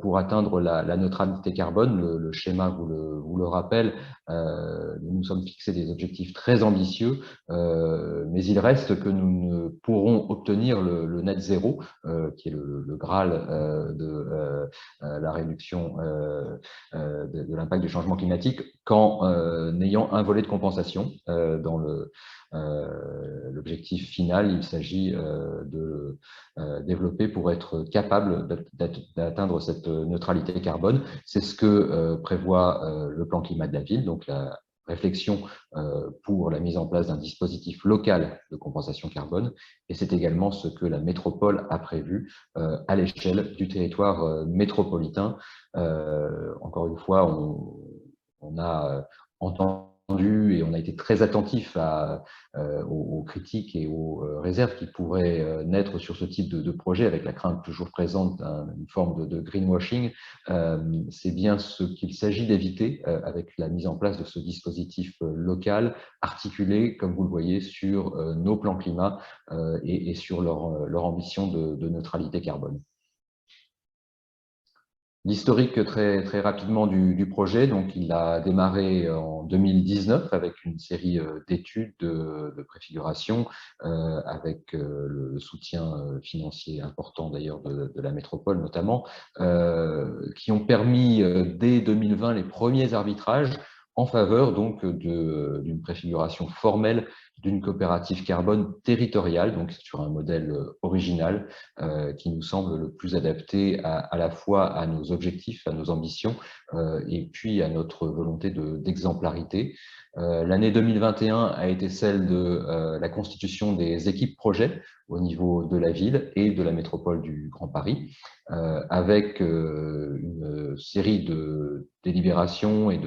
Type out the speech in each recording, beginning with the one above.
pour atteindre la neutralité carbone. Le schéma vous le rappelle. Nous nous sommes fixés des objectifs très ambitieux, mais il reste que nous ne pourrons obtenir le net zéro, qui est le Graal de la réduction de l'impact du changement climatique, qu'en ayant un volet de compensation dans l'objectif final. Il s'agit de développer pour être capable d'atteindre cette neutralité carbone. C'est ce que prévoit le plan climat de la ville, donc la réflexion pour la mise en place d'un dispositif local de compensation carbone, et c'est également ce que la métropole a prévu à l'échelle du territoire métropolitain. Encore une fois, on a entendu et on a été très attentif aux critiques et aux réserves qui pourraient naître sur ce type de projet, avec la crainte toujours présente d'une forme de greenwashing. C'est bien ce qu'il s'agit d'éviter avec la mise en place de ce dispositif local, articulé, comme vous le voyez, sur nos plans climat et sur leur ambition de neutralité carbone. L'historique très rapidement du projet, donc il a démarré en 2019 avec une série d'études de préfiguration, avec le soutien financier important d'ailleurs de la métropole notamment, qui ont permis dès 2020 les premiers arbitrages en faveur donc d'une préfiguration formelle d'une coopérative carbone territoriale, donc sur un modèle original qui nous semble le plus adapté à la fois à nos objectifs, à nos ambitions et puis à notre volonté d'exemplarité. L'année 2021 a été celle de la constitution des équipes projets au niveau de la ville et de la métropole du Grand Paris, avec une série de délibérations et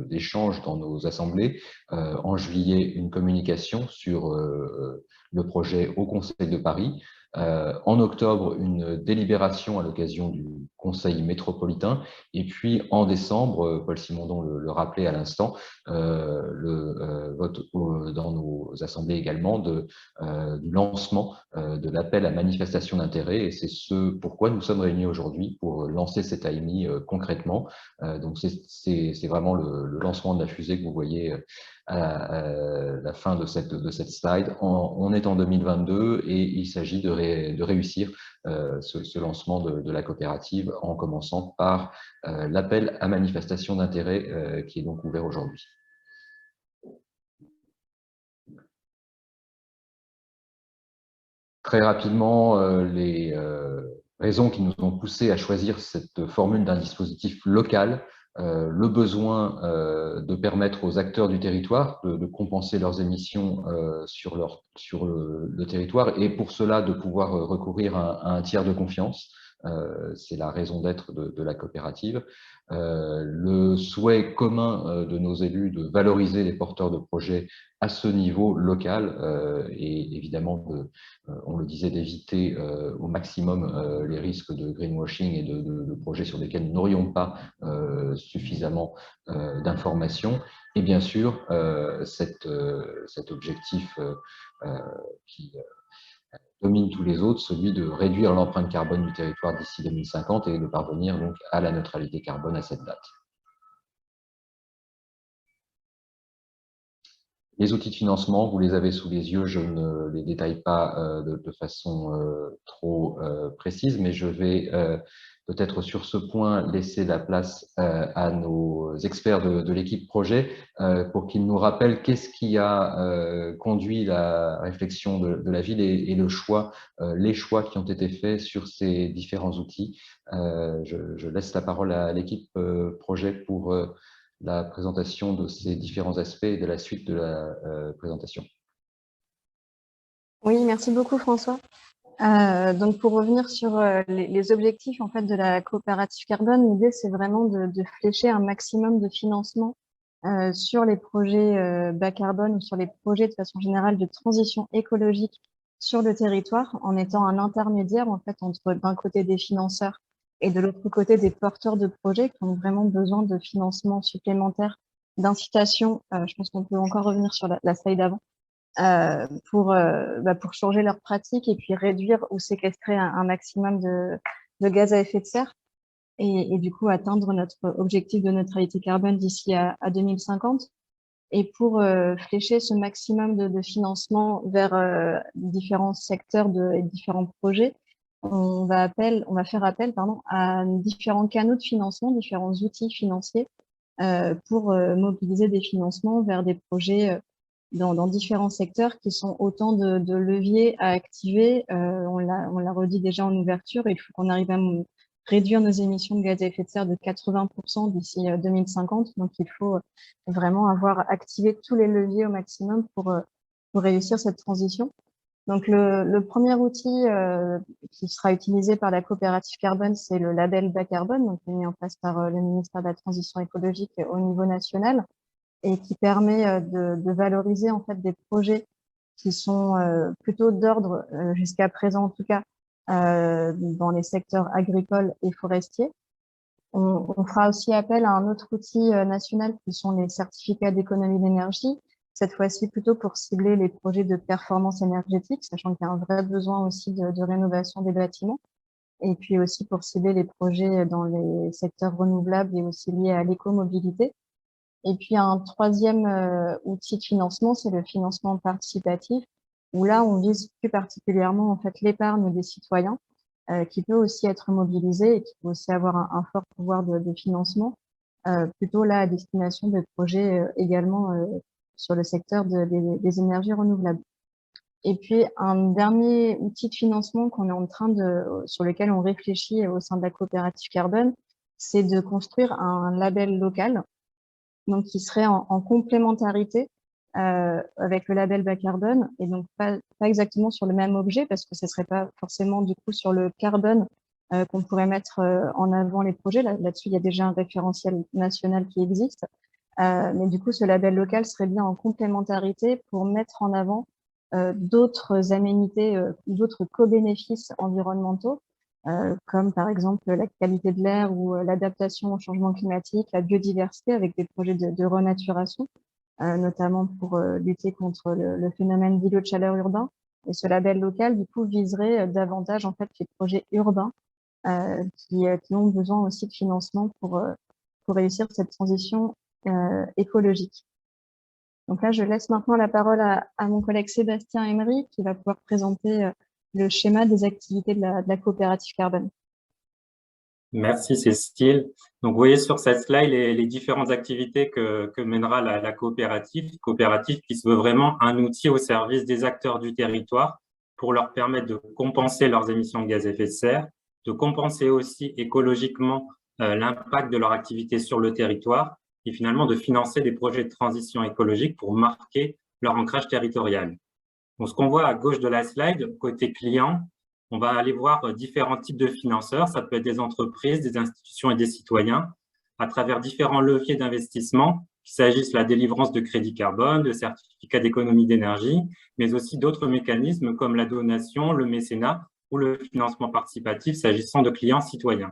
d'échanges dans nos assemblées. En juillet, une communication sur le projet au Conseil de Paris. En octobre, une délibération à l'occasion du Conseil métropolitain. Et puis, en décembre, Paul Simondon le rappelait à l'instant, le vote dans nos assemblées également du lancement de l'appel à manifestation d'intérêt. Et c'est ce pourquoi nous sommes réunis aujourd'hui, pour lancer cet AMI concrètement. Donc, c'est vraiment le lancement de la fusée que vous voyez à la fin de cette slide. On est en 2022 et il s'agit de réussir ce lancement de la coopérative en commençant par l'appel à manifestation d'intérêt qui est donc ouvert aujourd'hui. Très rapidement, les raisons qui nous ont poussé à choisir cette formule d'un dispositif local, le besoin de permettre aux acteurs du territoire de compenser leurs émissions sur le territoire, et pour cela de pouvoir recourir à un tiers de confiance. C'est la raison d'être de la coopérative. Le souhait commun de nos élus de valoriser les porteurs de projets à ce niveau local et évidemment, on le disait, d'éviter au maximum les risques de greenwashing et de projets sur lesquels nous n'aurions pas suffisamment d'informations. Et bien sûr, cet objectif qui domine tous les autres, celui de réduire l'empreinte carbone du territoire d'ici 2050 et de parvenir donc à la neutralité carbone à cette date. Les outils de financement, vous les avez sous les yeux, je ne les détaille pas de façon trop précise, mais je vais peut-être sur ce point laisser la place à nos experts de l'équipe projet pour qu'ils nous rappellent qu'est-ce qui a conduit la réflexion de la ville et le choix, les choix qui ont été faits sur ces différents outils. Je laisse la parole à l'équipe projet pour la présentation de ces différents aspects et de la suite de la présentation. Oui, merci beaucoup François. Donc pour revenir sur les objectifs en fait de la coopérative carbone, l'idée c'est vraiment de flécher un maximum de financement sur les projets bas carbone ou sur les projets de façon générale de transition écologique sur le territoire, en étant un intermédiaire en fait entre d'un côté des financeurs et de l'autre côté des porteurs de projets qui ont vraiment besoin de financement supplémentaire, d'incitation. Je pense qu'on peut encore revenir sur la slide d'avant. Pour changer leurs pratiques et puis réduire ou séquestrer un maximum de gaz à effet de serre. et du coup atteindre notre objectif de neutralité carbone d'ici à 2050. Et pour flécher ce maximum de financement vers différents secteurs et différents projets, on va faire appel, pardon, à différents canaux de financement, différents outils financiers pour mobiliser des financements vers des projets dans différents secteurs qui sont autant de leviers à activer. On l'a redit déjà en ouverture, il faut qu'on arrive à réduire nos émissions de gaz à effet de serre de 80% d'ici 2050. Donc, il faut vraiment avoir activé tous les leviers au maximum pour réussir cette transition. Donc, le premier outil qui sera utilisé par la coopérative carbone, c'est le label bas carbone, donc mis en place par le ministère de la Transition écologique au niveau national et qui permet de valoriser en fait des projets qui sont plutôt d'ordre, jusqu'à présent en tout cas, dans les secteurs agricoles et forestiers. On fera aussi appel à un autre outil national qui sont les certificats d'économie d'énergie, cette fois-ci plutôt pour cibler les projets de performance énergétique, sachant qu'il y a un vrai besoin aussi de rénovation des bâtiments, et puis aussi pour cibler les projets dans les secteurs renouvelables et aussi liés à l'écomobilité. Et puis un troisième outil de financement, c'est le financement participatif, où là on vise plus particulièrement en fait l'épargne des citoyens, qui peut aussi être mobilisée et qui peut aussi avoir un fort pouvoir de financement, plutôt là à destination de projets également sur le secteur des énergies renouvelables. Et puis un dernier outil de financement qu'on est en train sur lequel on réfléchit au sein de la coopérative carbone, c'est de construire un label local, donc qui serait en complémentarité avec le label bas carbone, et donc pas exactement sur le même objet, parce que ce serait pas forcément du coup sur le carbone qu'on pourrait mettre en avant les projets. Là-dessus, il y a déjà un référentiel national qui existe, mais du coup, ce label local serait bien en complémentarité pour mettre en avant d'autres aménités, d'autres co-bénéfices environnementaux, comme par exemple la qualité de l'air ou l'adaptation au changement climatique, la biodiversité avec des projets de renaturation, notamment pour lutter contre le phénomène d'îlots de chaleur urbain. Et ce label local, du coup, viserait davantage en fait les projets urbains qui ont besoin aussi de financement pour réussir cette transition écologique. Donc là, je laisse maintenant la parole à mon collègue Sébastien Emery qui va pouvoir présenter le schéma des activités de la coopérative carbone. Merci Cécile. Donc, vous voyez sur cette slide les différentes activités que mènera la coopérative qui se veut vraiment un outil au service des acteurs du territoire pour leur permettre de compenser leurs émissions de gaz à effet de serre, de compenser aussi écologiquement l'impact de leur activité sur le territoire et finalement de financer des projets de transition écologique pour marquer leur ancrage territorial. Donc, ce qu'on voit à gauche de la slide, côté client, on va aller voir différents types de financeurs. Ça peut être des entreprises, des institutions et des citoyens à travers différents leviers d'investissement, qu'il s'agisse de la délivrance de crédits carbone, de certificats d'économie d'énergie, mais aussi d'autres mécanismes comme la donation, le mécénat ou le financement participatif s'agissant de clients citoyens.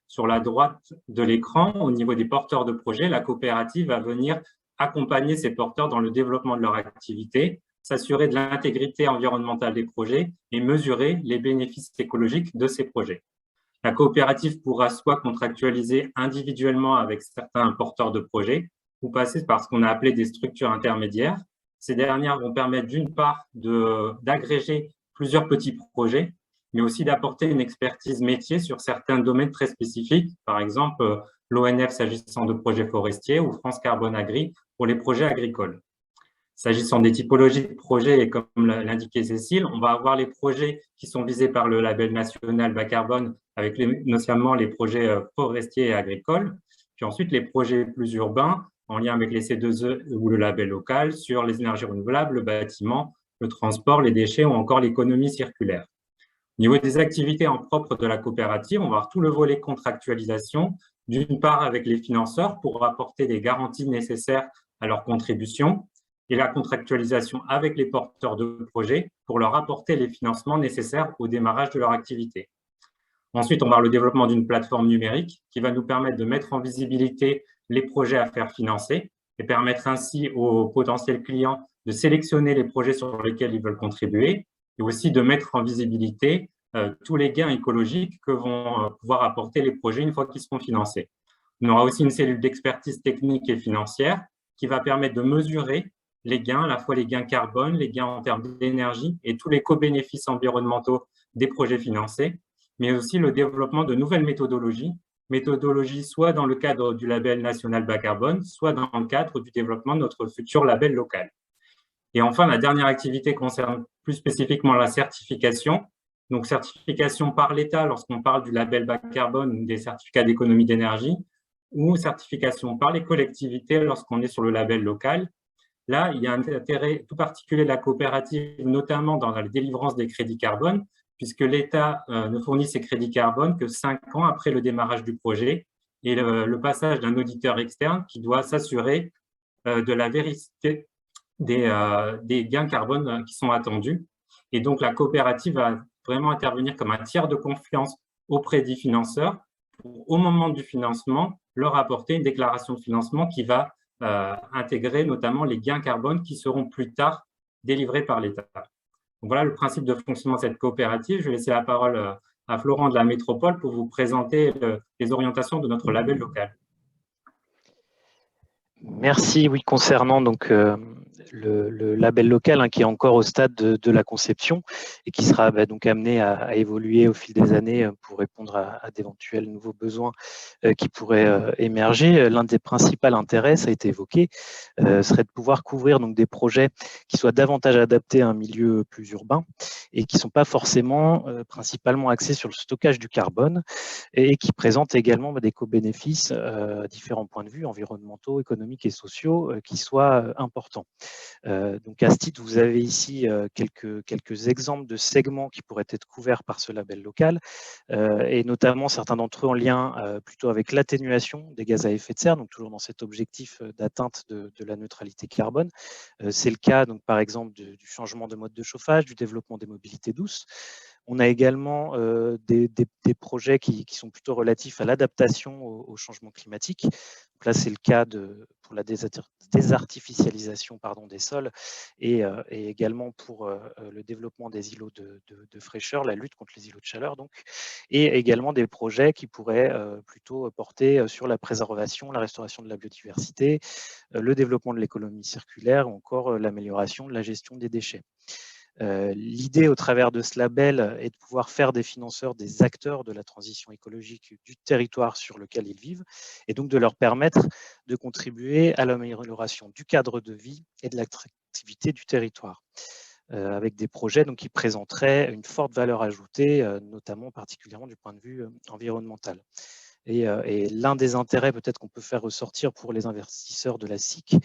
Sur la droite de l'écran, au niveau des porteurs de projets, la coopérative va venir accompagner ces porteurs dans le développement de leur activité, s'assurer de l'intégrité environnementale des projets et mesurer les bénéfices écologiques de ces projets. La coopérative pourra soit contractualiser individuellement avec certains porteurs de projets ou passer par ce qu'on a appelé des structures intermédiaires. Ces dernières vont permettre d'une part d'agréger plusieurs petits projets, mais aussi d'apporter une expertise métier sur certains domaines très spécifiques, par exemple l'ONF s'agissant de projets forestiers ou France Carbone Agri pour les projets agricoles. S'agissant des typologies de projets, et comme l'indiquait Cécile, on va avoir les projets qui sont visés par le label national bas carbone, avec notamment les projets forestiers et agricoles, puis ensuite les projets plus urbains, en lien avec les C2E ou le label local, sur les énergies renouvelables, le bâtiment, le transport, les déchets ou encore l'économie circulaire. Au niveau des activités en propre de la coopérative, on va avoir tout le volet contractualisation, d'une part avec les financeurs pour apporter des garanties nécessaires à leur contribution, et la contractualisation avec les porteurs de projets pour leur apporter les financements nécessaires au démarrage de leur activité. Ensuite, on va avoir le développement d'une plateforme numérique qui va nous permettre de mettre en visibilité les projets à faire financer et permettre ainsi aux potentiels clients de sélectionner les projets sur lesquels ils veulent contribuer et aussi de mettre en visibilité tous les gains écologiques que vont pouvoir apporter les projets une fois qu'ils seront financés. On aura aussi une cellule d'expertise technique et financière qui va permettre de mesurer les gains, à la fois les gains carbone, les gains en termes d'énergie et tous les co-bénéfices environnementaux des projets financés, mais aussi le développement de nouvelles méthodologies soit dans le cadre du label national bas carbone, soit dans le cadre du développement de notre futur label local. Et enfin, la dernière activité concerne plus spécifiquement la certification. Donc, certification par l'État lorsqu'on parle du label bas carbone ou des certificats d'économie d'énergie, ou certification par les collectivités lorsqu'on est sur le label local. Là, il y a un intérêt tout particulier de la coopérative, notamment dans la délivrance des crédits carbone, puisque l'État ne fournit ses crédits carbone que 5 ans après le démarrage du projet et le passage d'un auditeur externe qui doit s'assurer de la vérité des gains carbone qui sont attendus. Et donc, la coopérative va vraiment intervenir comme un tiers de confiance auprès des financeurs pour, au moment du financement, leur apporter une déclaration de financement qui va intégrer notamment les gains carbone qui seront plus tard délivrés par l'État. Donc, voilà le principe de fonctionnement de cette coopérative. Je vais laisser la parole à Florent de la Métropole pour vous présenter les orientations de notre label local. Merci. Oui, concernant donc le label local qui est encore au stade de la conception et qui sera donc amené à évoluer au fil des années pour répondre à d'éventuels nouveaux besoins qui pourraient émerger. L'un des principaux intérêts, ça a été évoqué, serait de pouvoir couvrir donc des projets qui soient davantage adaptés à un milieu plus urbain et qui ne sont pas forcément principalement axés sur le stockage du carbone et qui présentent également des co-bénéfices à différents points de vue, environnementaux, économiques et sociaux, qui soient importants. Donc à ce titre, vous avez ici quelques exemples de segments qui pourraient être couverts par ce label local, et notamment certains d'entre eux en lien plutôt avec l'atténuation des gaz à effet de serre, donc toujours dans cet objectif d'atteinte de la neutralité carbone. C'est le cas donc par exemple du changement de mode de chauffage, du développement des mobilités douces. On a également des projets qui sont plutôt relatifs à l'adaptation au changement climatique. Donc là, c'est le cas pour la désartificialisation des sols et également pour le développement des îlots de fraîcheur, la lutte contre les îlots de chaleur, donc, et également des projets qui pourraient plutôt porter sur la préservation, la restauration de la biodiversité, le développement de l'économie circulaire ou encore l'amélioration de la gestion des déchets. L'idée au travers de ce label est de pouvoir faire des financeurs des acteurs de la transition écologique du territoire sur lequel ils vivent et donc de leur permettre de contribuer à l'amélioration du cadre de vie et de l'attractivité du territoire. Avec des projets donc, qui présenteraient une forte valeur ajoutée, notamment particulièrement du point de vue environnemental. Et l'un des intérêts peut-être qu'on peut faire ressortir pour les investisseurs de la SIC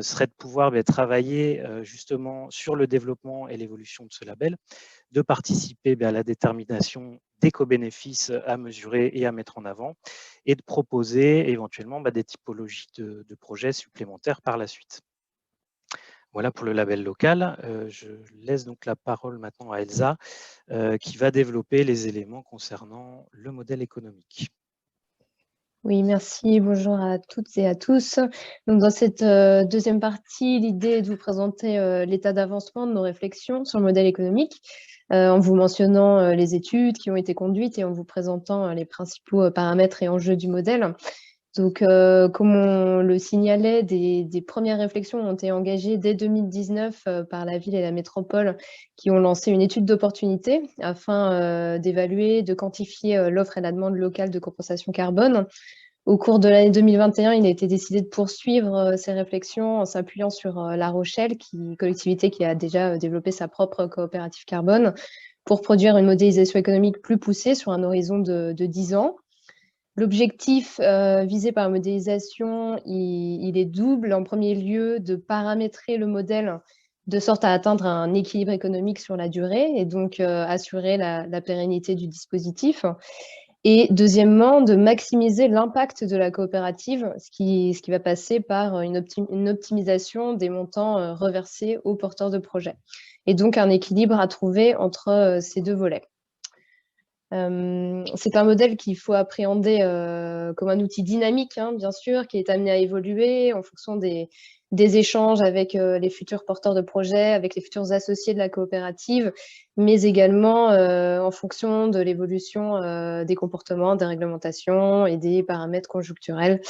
serait de pouvoir travailler justement sur le développement et l'évolution de ce label, de participer à la détermination des co-bénéfices à mesurer et à mettre en avant, et de proposer éventuellement des typologies de projets supplémentaires par la suite. Voilà pour le label local. Je laisse donc la parole maintenant à Elsa, qui va développer les éléments concernant le modèle économique. Oui, merci. Bonjour à toutes et à tous. Donc, dans cette deuxième partie, l'idée est de vous présenter l'état d'avancement de nos réflexions sur le modèle économique, en vous mentionnant les études qui ont été conduites et en vous présentant les principaux paramètres et enjeux du modèle. Donc, comme on le signalait, des premières réflexions ont été engagées dès 2019 par la ville et la métropole qui ont lancé une étude d'opportunité afin d'évaluer, de quantifier l'offre et la demande locale de compensation carbone. Au cours de l'année 2021, il a été décidé de poursuivre ces réflexions en s'appuyant sur La Rochelle, collectivité qui a déjà développé sa propre coopérative carbone, pour produire une modélisation économique plus poussée sur un horizon de 10 ans. L'objectif visé par la modélisation, il est double. En premier lieu, de paramétrer le modèle de sorte à atteindre un équilibre économique sur la durée et donc assurer la pérennité du dispositif. Et deuxièmement, de maximiser l'impact de la coopérative, ce qui va passer par une optimisation des montants reversés aux porteurs de projets. Et donc un équilibre à trouver entre ces deux volets. C'est un modèle qu'il faut appréhender comme un outil dynamique, bien sûr, qui est amené à évoluer en fonction des des échanges avec les futurs porteurs de projets, avec les futurs associés de la coopérative, mais également en fonction de l'évolution des comportements, des réglementations et des paramètres conjoncturels.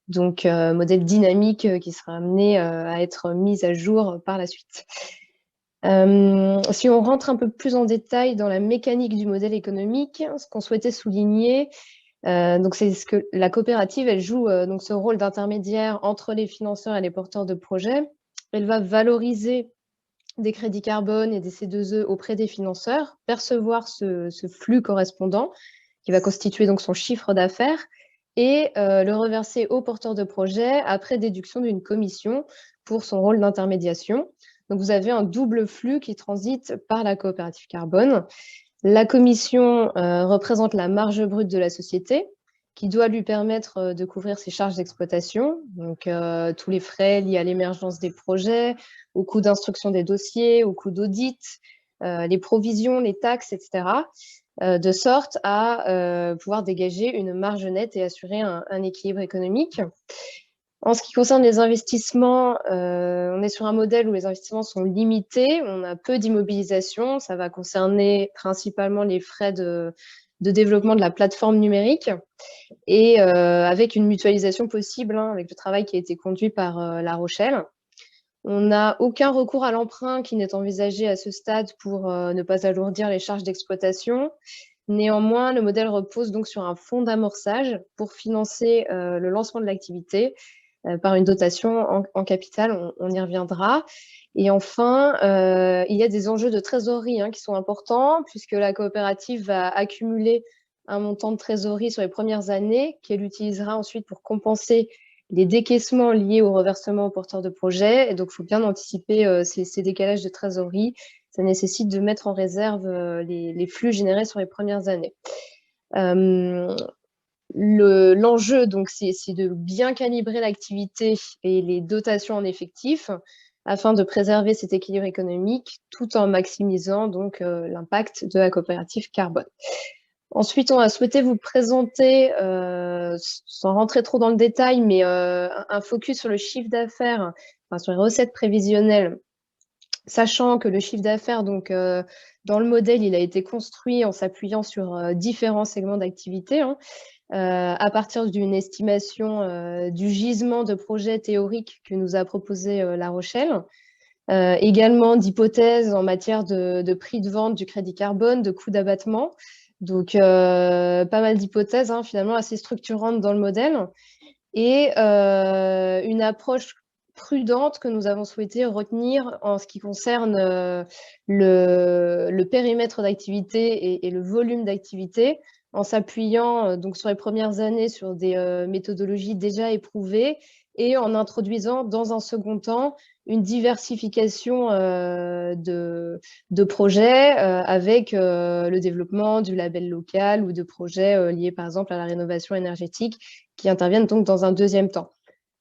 Donc, modèle dynamique qui sera amené à être mis à jour par la suite. Si on rentre un peu plus en détail dans la mécanique du modèle économique, ce qu'on souhaitait souligner, donc c'est ce que la coopérative, elle joue donc ce rôle d'intermédiaire entre les financeurs et les porteurs de projets. Elle va valoriser des crédits carbone et des C2E auprès des financeurs, percevoir ce flux correspondant qui va constituer donc son chiffre d'affaires et le reverser aux porteurs de projet après déduction d'une commission pour son rôle d'intermédiation. Donc, vous avez un double flux qui transite par la coopérative carbone. La commission représente la marge brute de la société qui doit lui permettre de couvrir ses charges d'exploitation, donc tous les frais liés à l'émergence des projets, au coût d'instruction des dossiers, au coût d'audit, les provisions, les taxes, etc., de sorte à pouvoir dégager une marge nette et assurer un équilibre économique. En ce qui concerne les investissements, on est sur un modèle où les investissements sont limités, on a peu d'immobilisation, ça va concerner principalement les frais de développement de la plateforme numérique et avec une mutualisation possible avec le travail qui a été conduit par La Rochelle. On n'a aucun recours à l'emprunt qui n'est envisagé à ce stade pour ne pas alourdir les charges d'exploitation. Néanmoins, le modèle repose donc sur un fonds d'amorçage pour financer le lancement de l'activité par une dotation en capital, on y reviendra. Et enfin, il y a des enjeux de trésorerie qui sont importants puisque la coopérative va accumuler un montant de trésorerie sur les premières années qu'elle utilisera ensuite pour compenser les décaissements liés au reversement aux porteurs de projets. Et donc, il faut bien anticiper ces décalages de trésorerie. Ça nécessite de mettre en réserve les flux générés sur les premières années. L'enjeu, donc, c'est de bien calibrer l'activité et les dotations en effectif afin de préserver cet équilibre économique tout en maximisant donc l'impact de la coopérative carbone. Ensuite, on a souhaité vous présenter, sans rentrer trop dans le détail, mais un focus sur le chiffre d'affaires, enfin, sur les recettes prévisionnelles, sachant que le chiffre d'affaires, donc, dans le modèle, il a été construit en s'appuyant sur différents segments d'activité, à partir d'une estimation du gisement de projets théoriques que nous a proposé La Rochelle, également d'hypothèses en matière de prix de vente du crédit carbone, de coûts d'abattement. Donc, pas mal d'hypothèses finalement assez structurantes dans le modèle et une approche prudente que nous avons souhaité retenir en ce qui concerne le périmètre d'activité et le volume d'activité, en s'appuyant donc sur les premières années sur des méthodologies déjà éprouvées et en introduisant dans un second temps une diversification de projets avec le développement du label local ou de projets liés par exemple à la rénovation énergétique qui interviennent donc dans un deuxième temps.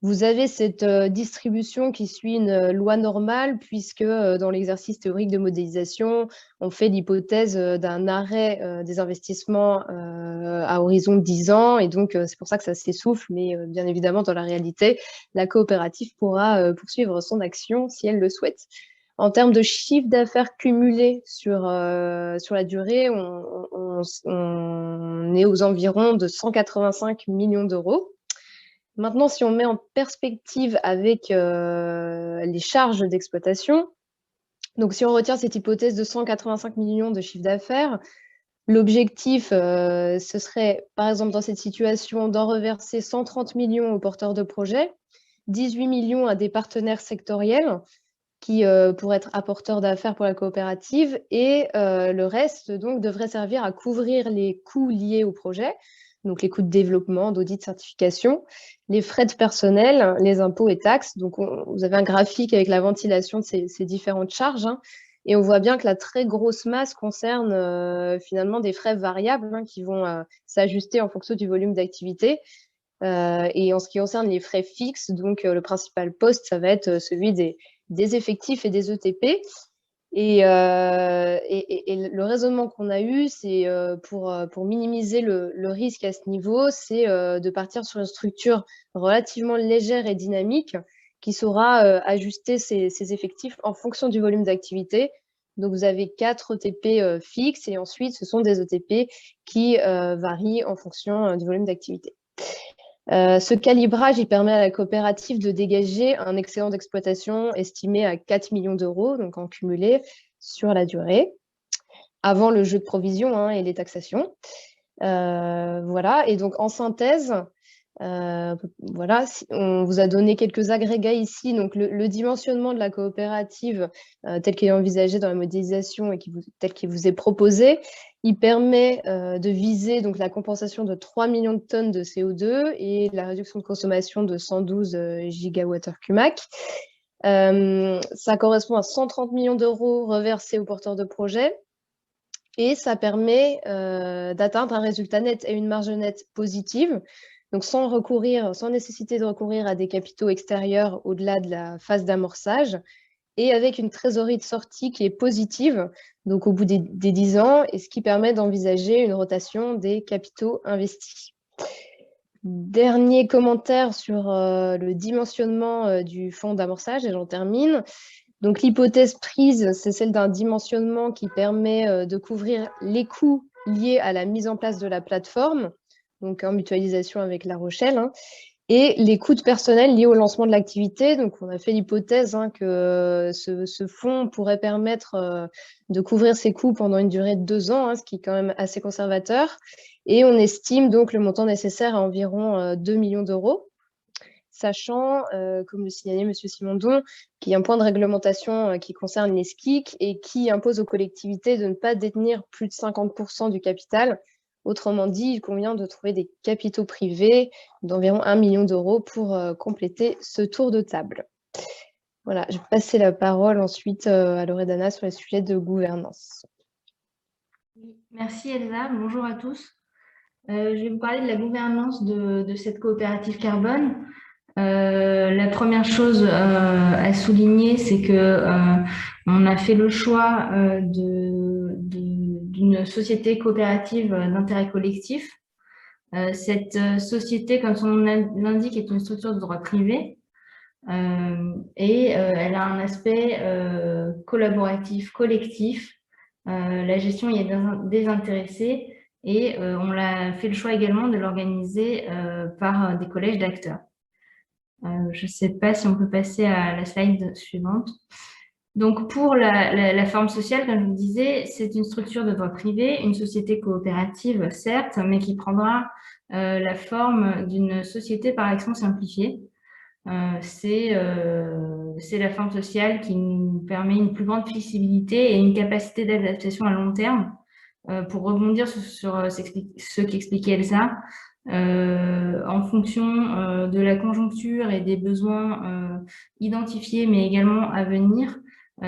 Vous avez cette distribution qui suit une loi normale puisque dans l'exercice théorique de modélisation, on fait l'hypothèse d'un arrêt des investissements à horizon de 10 ans et donc c'est pour ça que ça s'essouffle, mais bien évidemment dans la réalité, la coopérative pourra poursuivre son action si elle le souhaite. En termes de chiffre d'affaires cumulé sur la durée, on est aux environs de 185 millions d'euros. Maintenant, si on met en perspective avec les charges d'exploitation, donc si on retire cette hypothèse de 185 millions de chiffre d'affaires, l'objectif, ce serait, par exemple, dans cette situation, d'en reverser 130 millions aux porteurs de projets, 18 millions à des partenaires sectoriels qui pourraient être apporteurs d'affaires pour la coopérative et le reste, donc, devrait servir à couvrir les coûts liés au projet, donc les coûts de développement, d'audit, de certification, les frais de personnel, les impôts et taxes. Donc, vous avez un graphique avec la ventilation de ces différentes charges. Et on voit bien que la très grosse masse concerne finalement des frais variables qui vont s'ajuster en fonction du volume d'activité. Et en ce qui concerne les frais fixes, donc le principal poste, ça va être celui des effectifs et des ETP. Et le raisonnement qu'on a eu, c'est pour minimiser le risque à ce niveau, c'est de partir sur une structure relativement légère et dynamique qui saura ajuster ses effectifs en fonction du volume d'activité. Donc, vous avez 4 ETP fixes et ensuite, ce sont des ETP qui varient en fonction du volume d'activité. Ce calibrage, il permet à la coopérative de dégager un excédent d'exploitation estimé à 4 millions d'euros, donc en cumulé sur la durée, avant le jeu de provision et les taxations. Voilà, et donc en synthèse, voilà, on vous a donné quelques agrégats ici. Donc le dimensionnement de la coopérative tel qu'il est envisagé dans la modélisation et tel qu'il vous est proposé, il permet de viser donc la compensation de 3 millions de tonnes de CO2 et la réduction de consommation de 112 gigawattheures-cumac. Ça correspond à 130 millions d'euros reversés aux porteurs de projets. Et ça permet d'atteindre un résultat net et une marge nette positive, donc sans nécessité de recourir à des capitaux extérieurs au-delà de la phase d'amorçage, et avec une trésorerie de sortie qui est positive, donc au bout des 10 ans, et ce qui permet d'envisager une rotation des capitaux investis. Dernier commentaire sur le dimensionnement du fonds d'amorçage, et j'en termine. Donc, l'hypothèse prise, c'est celle d'un dimensionnement qui permet de couvrir les coûts liés à la mise en place de la plateforme, donc en mutualisation avec La Rochelle, et les coûts de personnel liés au lancement de l'activité. Donc, on a fait l'hypothèse que ce fonds pourrait permettre de couvrir ces coûts pendant une durée de 2 ans, ce qui est quand même assez conservateur. Et on estime donc le montant nécessaire à environ 2 millions d'euros. Sachant, comme le signalait M. Simondon, qu'il y a un point de réglementation qui concerne les SCIC et qui impose aux collectivités de ne pas détenir plus de 50% du capital. Autrement dit, il convient de trouver des capitaux privés d'environ 1 million d'euros pour compléter ce tour de table. Voilà, je vais passer la parole ensuite à Loredana sur les sujets de gouvernance. Merci Elsa, bonjour à tous. Je vais vous parler de la gouvernance de cette coopérative carbone. La première chose à souligner, c'est que on a fait le choix d'une société coopérative d'intérêt collectif. Cette société, comme son nom l'indique, est une structure de droit privé et elle a un aspect collaboratif, collectif. La gestion y est désintéressée et on a fait le choix également de l'organiser par des collèges d'acteurs. Je ne sais pas si on peut passer à la slide suivante. Donc, pour la forme sociale, comme je vous disais, c'est une structure de droit privé, une société coopérative, certes, mais qui prendra la forme d'une société par action simplifiée. C'est la forme sociale qui nous permet une plus grande flexibilité et une capacité d'adaptation à long terme. Pour rebondir sur ce qu'expliquait Elsa, en fonction de la conjoncture et des besoins identifiés, mais également à venir,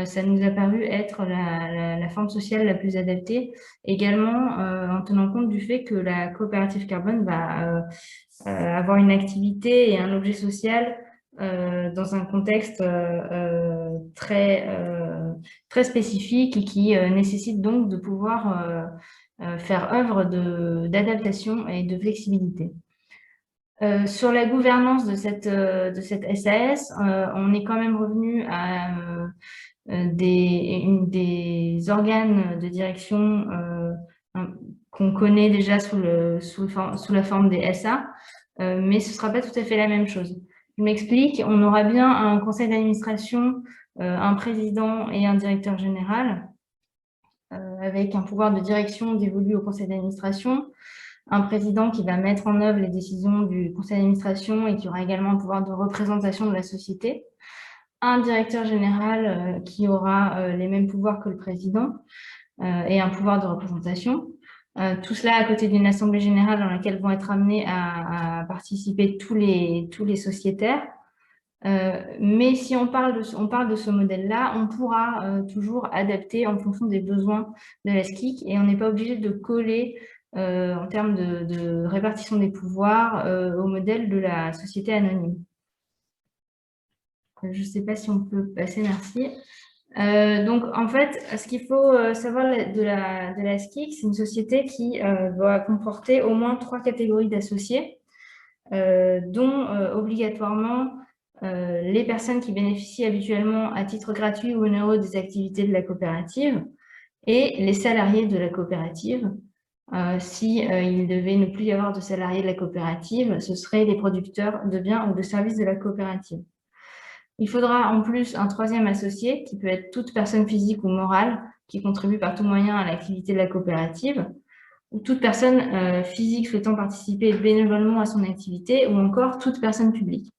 ça nous a paru être la forme sociale la plus adaptée, également en tenant compte du fait que la coopérative carbone va avoir une activité et un objet social dans un contexte très spécifique et qui nécessite donc de pouvoir faire œuvre d'adaptation et de flexibilité. Sur la gouvernance de cette SAS, on est quand même revenu à des organes de direction qu'on connaît déjà sous la forme des SA, mais ce ne sera pas tout à fait la même chose. Je m'explique, on aura bien un conseil d'administration, un président et un directeur général, avec un pouvoir de direction dévolu au conseil d'administration, un président qui va mettre en œuvre les décisions du conseil d'administration et qui aura également un pouvoir de représentation de la société, un directeur général qui aura les mêmes pouvoirs que le président et un pouvoir de représentation. Tout cela à côté d'une assemblée générale dans laquelle vont être amenés à participer tous les sociétaires. Mais si on parle de ce modèle-là, on pourra toujours adapter en fonction des besoins de la SCIC et on n'est pas obligé de coller en termes de répartition des pouvoirs au modèle de la société anonyme. Je ne sais pas si on peut passer, merci. Donc, en fait, ce qu'il faut savoir de la SCIC, c'est une société qui doit comporter au moins 3 catégories d'associés, dont obligatoirement les personnes qui bénéficient habituellement à titre gratuit ou onéreux des activités de la coopérative et les salariés de la coopérative. Si il devait ne plus y avoir de salariés de la coopérative, ce seraient les producteurs de biens ou de services de la coopérative. Il faudra en plus un troisième associé, qui peut être toute personne physique ou morale qui contribue par tout moyen à l'activité de la coopérative, ou toute personne physique souhaitant participer bénévolement à son activité, ou encore toute personne publique.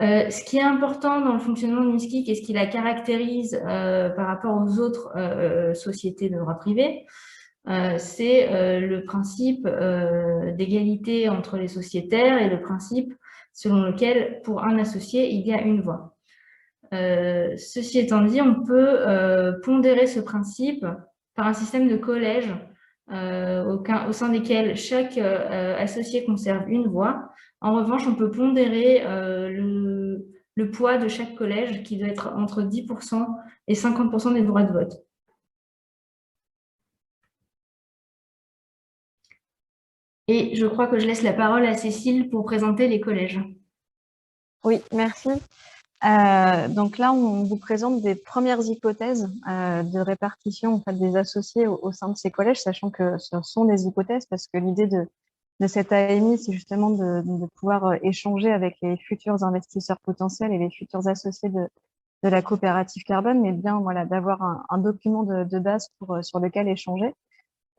Ce qui est important dans le fonctionnement de Niskik et ce qui la caractérise par rapport aux autres sociétés de droit privé, c'est le principe d'égalité entre les sociétaires et le principe selon lequel, pour un associé, il y a une voix. Ceci étant dit, on peut pondérer ce principe par un système de collèges au sein desquels chaque associé conserve une voix. En revanche, on peut pondérer le poids de chaque collège qui doit être entre 10% et 50% des droits de vote. Et je crois que je laisse la parole à Cécile pour présenter les collèges. Oui, merci. Donc là, on vous présente des premières hypothèses de répartition en fait, des associés au sein de ces collèges, sachant que ce sont des hypothèses parce que l'idée de cette AMI, c'est justement de pouvoir échanger avec les futurs investisseurs potentiels et les futurs associés de la coopérative carbone, mais bien voilà, d'avoir un document de base sur lequel échanger.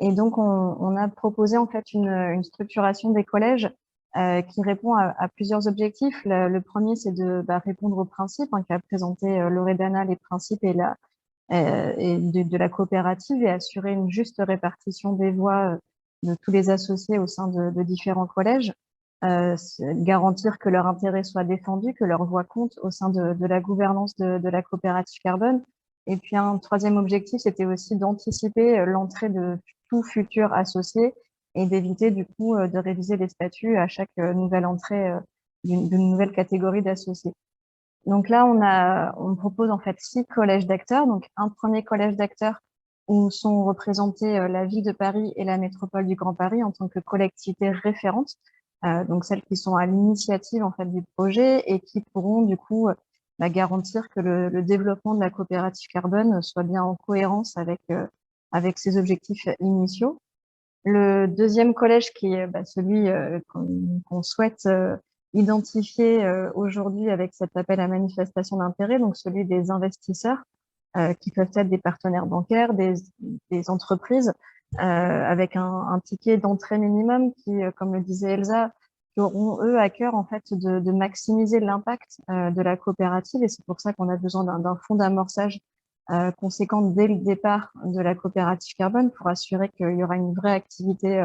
Et donc, on a proposé en fait une structuration des collèges qui répond à plusieurs objectifs. Le premier, c'est de répondre aux principes qu'a présenté Loredana, les principes et de la coopérative et assurer une juste répartition des voix de tous les associés au sein de différents collèges, garantir que leur intérêt soit défendu, que leur voix compte au sein de la gouvernance de la coopérative carbone. Et puis un troisième objectif, c'était aussi d'anticiper l'entrée de tout futur associé et d'éviter du coup de réviser les statuts à chaque nouvelle entrée d'une nouvelle catégorie d'associés. Donc là, on propose en fait 6 collèges d'acteurs. Donc un premier collège d'acteurs où sont représentés la ville de Paris et la métropole du Grand Paris en tant que collectivités référentes, donc celles qui sont à l'initiative en fait du projet et qui pourront du coup garantir que le développement de la coopérative carbone soit bien en cohérence avec ses objectifs initiaux. Le deuxième collège qui est celui qu'on souhaite identifier aujourd'hui avec cet appel à manifestation d'intérêt, donc celui des investisseurs qui peuvent être des partenaires bancaires, des entreprises, avec un ticket d'entrée minimum qui, comme le disait Elsa, qui auront eux à cœur en fait de maximiser l'impact de la coopérative, et c'est pour ça qu'on a besoin d'un fonds d'amorçage conséquent dès le départ de la coopérative carbone pour assurer qu'il y aura une vraie activité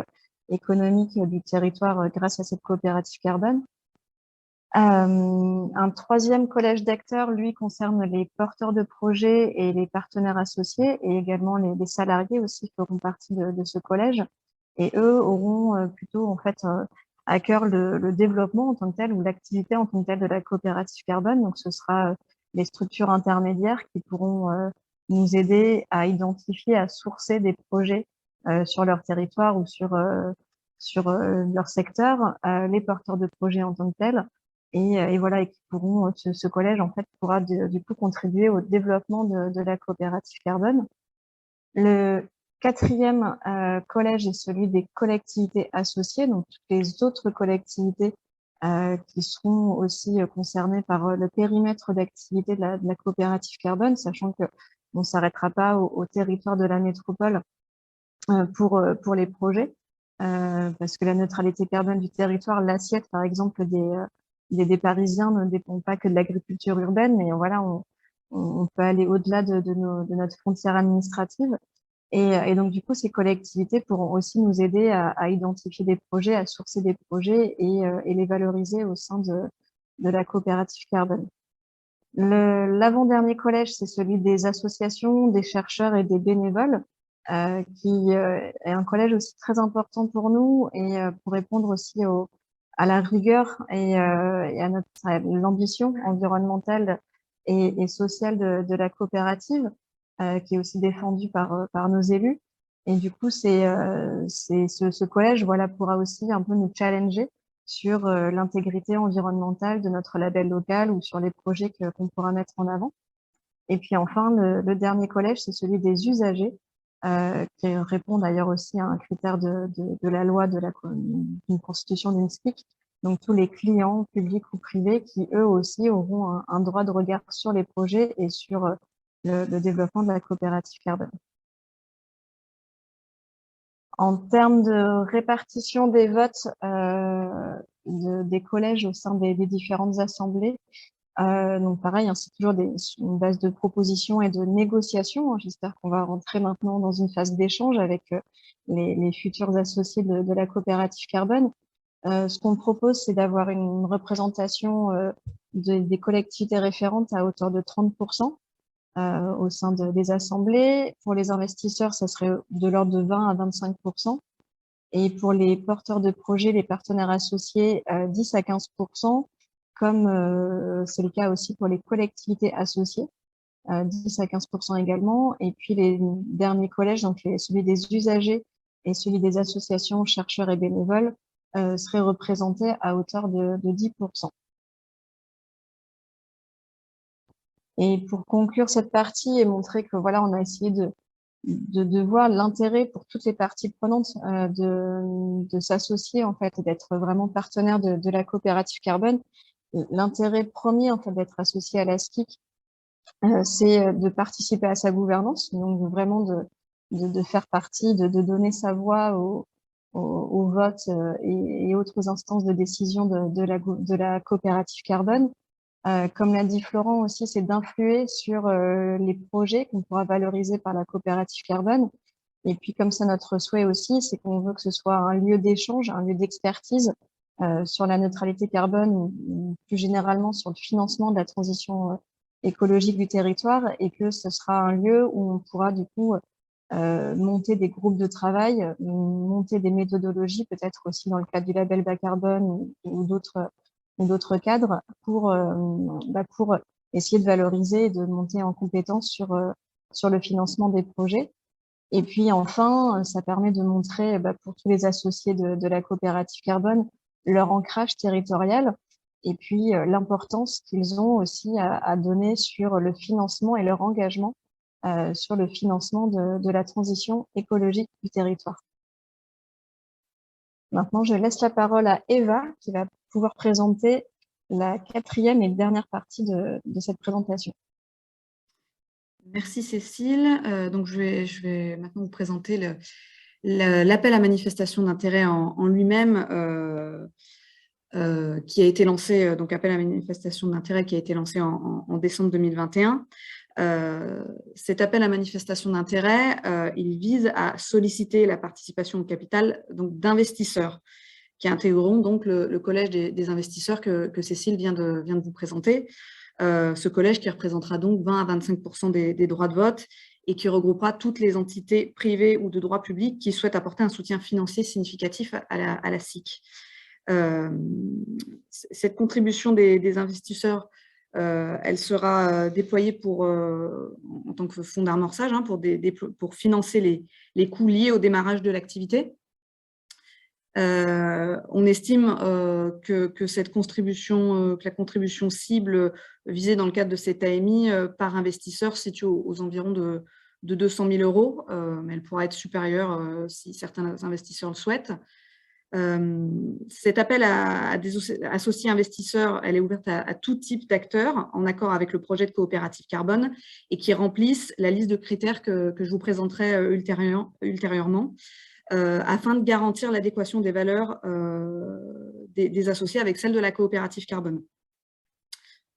économique du territoire grâce à cette coopérative carbone. Un troisième collège d'acteurs, lui, concerne les porteurs de projets et les partenaires associés et également les salariés aussi feront partie de ce collège. Et eux auront plutôt en fait à cœur le développement en tant que tel ou l'activité en tant que telle de la coopérative carbone. Donc ce sera les structures intermédiaires qui pourront nous aider à identifier, à sourcer des projets sur leur territoire ou sur leur secteur, les porteurs de projets en tant que tels. Et voilà, et qui pourront, ce collège en fait pourra du coup contribuer au développement de la coopérative carbone. Le quatrième collège est celui des collectivités associées, donc toutes les autres collectivités qui seront aussi concernées par le périmètre d'activité de la coopérative carbone, sachant que on ne s'arrêtera pas au territoire de la métropole pour les projets, parce que la neutralité carbone du territoire, l'assiette par exemple des Parisiens ne dépend pas que de l'agriculture urbaine, mais voilà, on peut aller au-delà de notre frontière administrative. Et donc, du coup, ces collectivités pourront aussi nous aider à identifier des projets, à sourcer des projets et les valoriser au sein de la coopérative carbone. L'avant-dernier collège, c'est celui des associations, des chercheurs et des bénévoles, qui est un collège aussi très important pour nous et pour répondre aussi à la rigueur et à l'ambition environnementale et sociale de la coopérative, qui est aussi défendue par nos élus. Et du coup, ce collège voilà, pourra aussi un peu nous challenger sur l'intégrité environnementale de notre label local ou sur les projets qu'on pourra mettre en avant. Et puis enfin, le dernier collège, c'est celui des usagers, qui répond d'ailleurs aussi à un critère de la loi d'une constitution d'une SPIC. Donc tous les clients, publics ou privés, qui eux aussi auront un droit de regard sur les projets et sur le développement de la coopérative carbone. En termes de répartition des votes des collèges au sein des différentes assemblées, donc pareil, hein, c'est toujours une base de propositions et de négociations. J'espère qu'on va rentrer maintenant dans une phase d'échange avec les futurs associés de la coopérative carbone. Ce qu'on propose, c'est d'avoir une représentation des collectivités référentes à hauteur de 30%. Au sein des assemblées. Pour les investisseurs, ça serait de l'ordre de 20 à 25%. Et pour les porteurs de projets, les partenaires associés, 10 à 15%, comme c'est le cas aussi pour les collectivités associées, 10 à 15% également. Et puis les derniers collèges, donc celui des usagers et celui des associations, chercheurs et bénévoles, seraient représentés à hauteur de 10%. Et pour conclure cette partie et montrer que voilà, on a essayé de voir l'intérêt pour toutes les parties prenantes de s'associer en fait et d'être vraiment partenaire de la coopérative carbone. L'intérêt premier en fait d'être associé à la SPIC, c'est de participer à sa gouvernance, donc vraiment de faire partie, de donner sa voix au vote et autres instances de décision de la coopérative carbone. Comme l'a dit Florent aussi, c'est d'influer sur les projets qu'on pourra valoriser par la coopérative carbone. Et puis, comme ça, notre souhait aussi, c'est qu'on veut que ce soit un lieu d'échange, un lieu d'expertise sur la neutralité carbone ou plus généralement sur le financement de la transition écologique du territoire et que ce sera un lieu où on pourra du coup monter des groupes de travail, monter des méthodologies, peut-être aussi dans le cadre du label bas carbone ou d'autres cadres pour essayer de valoriser et de monter en compétence sur le financement des projets. Et puis enfin, ça permet de montrer pour tous les associés de la coopérative carbone leur ancrage territorial et puis l'importance qu'ils ont aussi à donner sur le financement et leur engagement sur le financement de la transition écologique du territoire. Maintenant, je laisse la parole à Eva qui va pouvoir présenter la quatrième et dernière partie de cette présentation. Merci Cécile. Donc je vais maintenant vous présenter l'appel à manifestation d'intérêt en lui-même qui a été lancé, donc appel à manifestation d'intérêt qui a été lancé en décembre 2021. Cet appel à manifestation d'intérêt, il vise à solliciter la participation au capital d'investisseurs qui intégreront donc le collège des investisseurs que Cécile vient de vous présenter. Ce collège qui représentera donc 20 à 25% des droits de vote et qui regroupera toutes les entités privées ou de droit public qui souhaitent apporter un soutien financier significatif à la SIC. Cette contribution des investisseurs, elle sera déployée en tant que fonds d'amorçage pour financer les coûts liés au démarrage de l'activité. On estime que cette contribution, que la contribution cible visée dans le cadre de cet AMI par investisseur se situe aux environs de 200 000 €, mais elle pourra être supérieure si certains investisseurs le souhaitent. Cet appel à des associés investisseurs, elle est ouverte à tout type d'acteurs en accord avec le projet de coopérative carbone et qui remplissent la liste de critères que je vous présenterai ultérieurement. Afin de garantir l'adéquation des valeurs des associés avec celles de la coopérative carbone.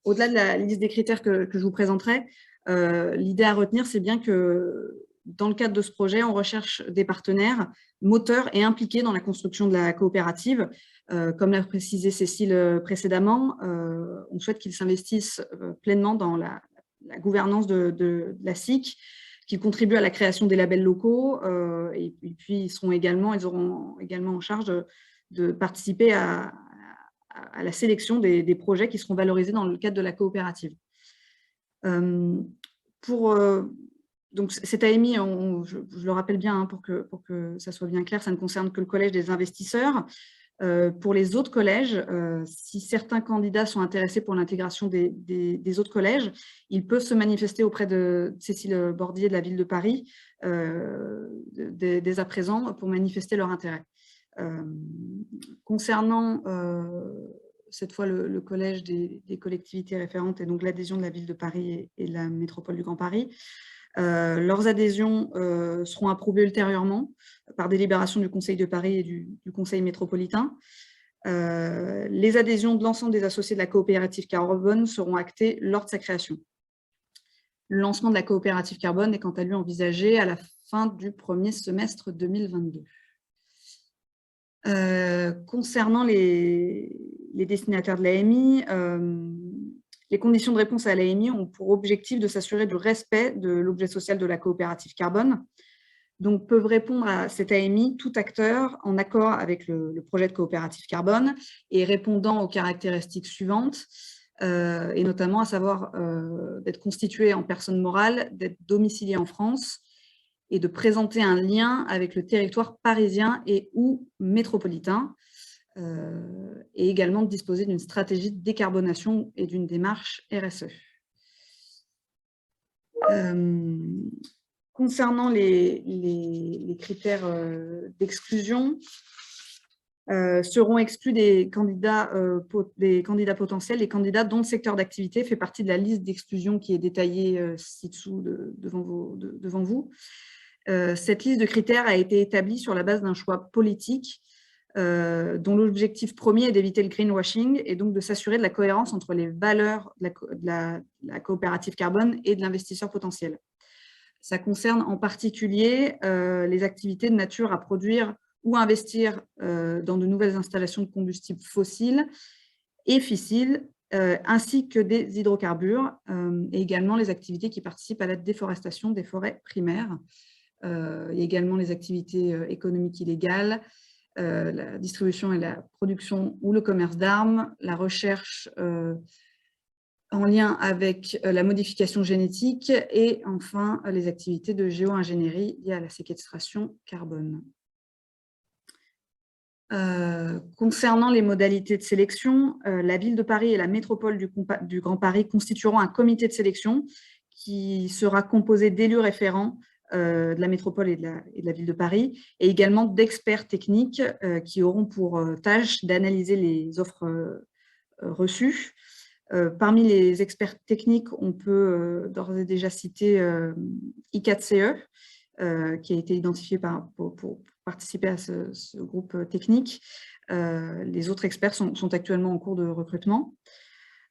Au-delà de la liste des critères que je vous présenterai, l'idée à retenir, c'est bien que dans le cadre de ce projet, on recherche des partenaires moteurs et impliqués dans la construction de la coopérative. Comme l'a précisé Cécile précédemment, on souhaite qu'ils s'investissent pleinement dans la gouvernance de la SIC, qui contribuent à la création des labels locaux et puis ils auront également en charge de participer à la sélection des projets qui seront valorisés dans le cadre de la coopérative. Donc cet AMI, je le rappelle bien pour que ça soit bien clair, ça ne concerne que le collège des investisseurs. Pour les autres collèges, si certains candidats sont intéressés pour l'intégration des autres collèges, ils peuvent se manifester auprès de Cécile Bordier de la ville de Paris dès à présent pour manifester leur intérêt. Concernant cette fois le collège des collectivités référentes et donc l'adhésion de la ville de Paris et de la métropole du Grand Paris, leurs adhésions seront approuvées ultérieurement par délibération du Conseil de Paris et du Conseil métropolitain. Les adhésions de l'ensemble des associés de la coopérative carbone seront actées lors de sa création. Le lancement de la coopérative carbone est quant à lui envisagé à la fin du premier semestre 2022. Concernant les destinataires de l'AMI, les conditions de réponse à l'AMI ont pour objectif de s'assurer du respect de l'objet social de la coopérative carbone. Donc, peuvent répondre à cette AMI tout acteur en accord avec le projet de coopérative carbone et répondant aux caractéristiques suivantes, et notamment à savoir d'être constitué en personne morale, d'être domicilié en France et de présenter un lien avec le territoire parisien et ou métropolitain, et également de disposer d'une stratégie de décarbonation et d'une démarche RSE. Concernant les critères d'exclusion, seront exclus des candidats potentiels, les candidats dont le secteur d'activité fait partie de la liste d'exclusion qui est détaillée ci-dessous devant vous. Cette liste de critères a été établie sur la base d'un choix politique dont l'objectif premier est d'éviter le greenwashing et donc de s'assurer de la cohérence entre les valeurs de la coopérative carbone et de l'investisseur potentiel. Ça concerne en particulier les activités de nature à produire ou à investir dans de nouvelles installations de combustibles fossiles et fissiles, ainsi que des hydrocarbures, et également les activités qui participent à la déforestation des forêts primaires. Il y a également les activités économiques illégales, la distribution et la production ou le commerce d'armes, la recherche en lien avec la modification génétique et enfin les activités de géo-ingénierie liées à la séquestration carbone. Concernant les modalités de sélection, la ville de Paris et la métropole du Grand Paris constitueront un comité de sélection qui sera composé d'élus référents de la métropole et de la ville de Paris, et également d'experts techniques qui auront pour tâche d'analyser les offres reçues. Parmi les experts techniques, on peut d'ores et déjà citer I4CE, qui a été identifié pour participer à ce groupe technique. Les autres experts sont actuellement en cours de recrutement.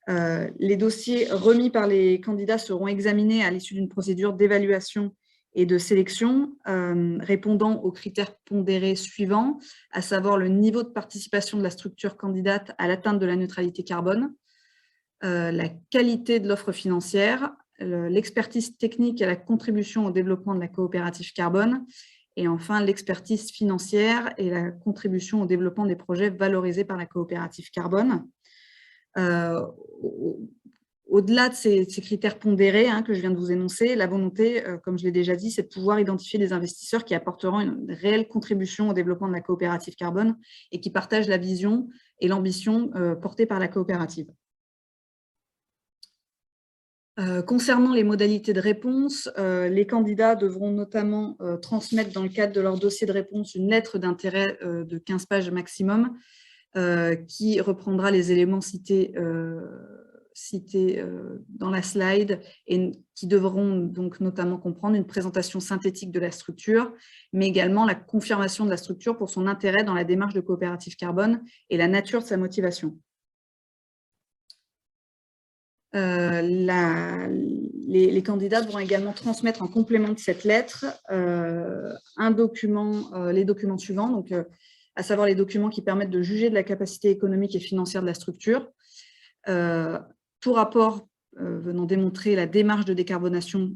Les dossiers remis par les candidats seront examinés à l'issue d'une procédure d'évaluation et de sélection répondant aux critères pondérés suivants, à savoir le niveau de participation de la structure candidate à l'atteinte de la neutralité carbone, la qualité de l'offre financière, l'expertise technique et la contribution au développement de la coopérative carbone, et enfin l'expertise financière et la contribution au développement des projets valorisés par la coopérative carbone. Au-delà de ces critères pondérés que je viens de vous énoncer, la volonté, comme je l'ai déjà dit, c'est de pouvoir identifier des investisseurs qui apporteront une réelle contribution au développement de la coopérative carbone et qui partagent la vision et l'ambition portée par la coopérative. Concernant les modalités de réponse, les candidats devront notamment transmettre dans le cadre de leur dossier de réponse une lettre d'intérêt de 15 pages maximum qui reprendra les éléments cités dans la slide et qui devront donc notamment comprendre une présentation synthétique de la structure, mais également la confirmation de la structure pour son intérêt dans la démarche de coopérative carbone et la nature de sa motivation. Les candidats devront également transmettre en complément de cette lettre les documents suivants, donc, à savoir les documents qui permettent de juger de la capacité économique et financière de la structure, tout rapport venant démontrer la démarche de décarbonation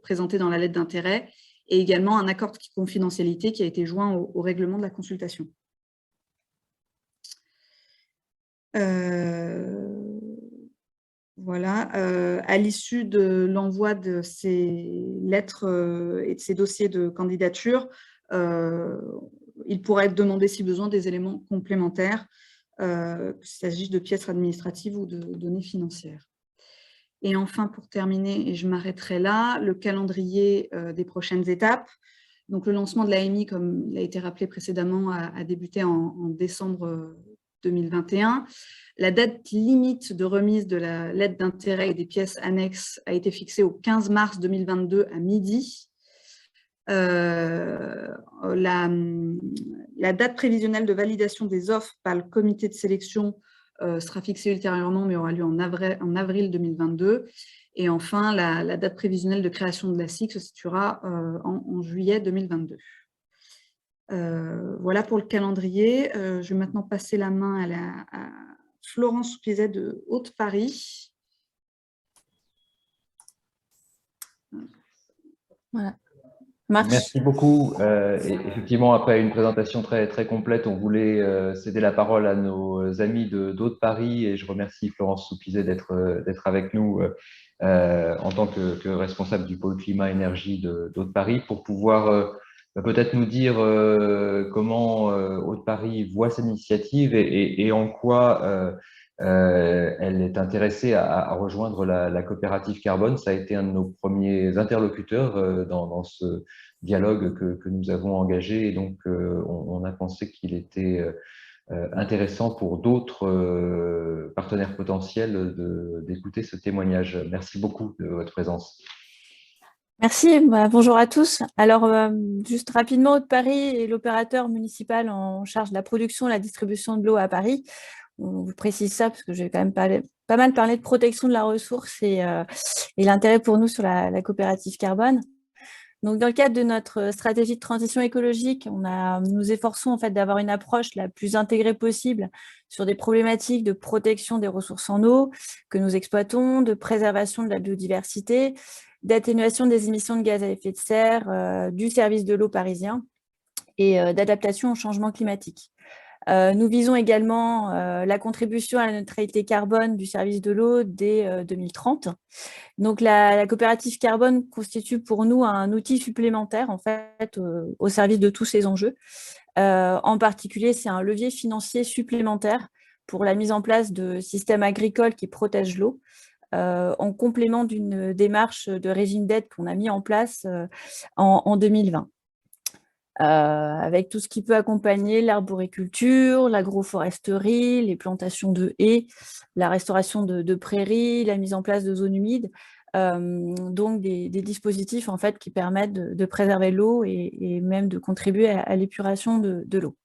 présentée dans la lettre d'intérêt, et également un accord de confidentialité qui a été joint au règlement de la consultation. Voilà, à l'issue de l'envoi de ces lettres et de ces dossiers de candidature, il pourra être demandé, si besoin, des éléments complémentaires, qu'il s'agisse de pièces administratives ou de données financières. Et enfin, pour terminer, et je m'arrêterai là, le calendrier des prochaines étapes. Donc, le lancement de l'AMI, comme il a été rappelé précédemment, a débuté en décembre 2021. La date limite de remise de la lettre d'intérêt et des pièces annexes a été fixée au 15 mars 2022 à midi. La date prévisionnelle de validation des offres par le comité de sélection sera fixée ultérieurement, mais aura lieu en avril 2022. Et enfin, la date prévisionnelle de création de la SIC se situera en juillet 2022. Voilà pour le calendrier. Je vais maintenant passer la main à Florence Soupizet de Haute-Paris. Voilà. Merci beaucoup. Effectivement, après une présentation très, très complète, on voulait céder la parole à nos amis d'Haute-Paris et je remercie Florence Soupizet d'être avec nous en tant que responsable du pôle climat-énergie d'Haute-Paris pour pouvoir peut-être nous dire comment Haute-Paris voit cette initiative et en quoi elle est intéressée à rejoindre la coopérative carbone. Ça a été un de nos premiers interlocuteurs dans ce dialogue que nous avons engagé et donc on a pensé qu'il était intéressant pour d'autres partenaires potentiels d'écouter ce témoignage. Merci beaucoup de votre présence. Merci, bonjour à tous. Alors, juste rapidement, Haute-Paris est l'opérateur municipal en charge de la production et la distribution de l'eau à Paris. On vous précise ça parce que j'ai quand même pas mal parlé de protection de la ressource et l'intérêt pour nous sur la coopérative carbone. Donc, dans le cadre de notre stratégie de transition écologique, nous efforçons en fait d'avoir une approche la plus intégrée possible sur des problématiques de protection des ressources en eau que nous exploitons, de préservation de la biodiversité, d'atténuation des émissions de gaz à effet de serre, du service de l'eau parisien et d'adaptation au changement climatique. Nous visons également la contribution à la neutralité carbone du service de l'eau dès 2030. Donc, la coopérative carbone constitue pour nous un outil supplémentaire en fait, au service de tous ces enjeux. En particulier, c'est un levier financier supplémentaire pour la mise en place de systèmes agricoles qui protègent l'eau, en complément d'une démarche de régime d'aide qu'on a mis en place en 2020. Avec tout ce qui peut accompagner l'arboriculture, l'agroforesterie, les plantations de haies, la restauration de prairies, la mise en place de zones humides, donc des dispositifs en fait, qui permettent de préserver l'eau et même de contribuer à l'épuration de l'eau.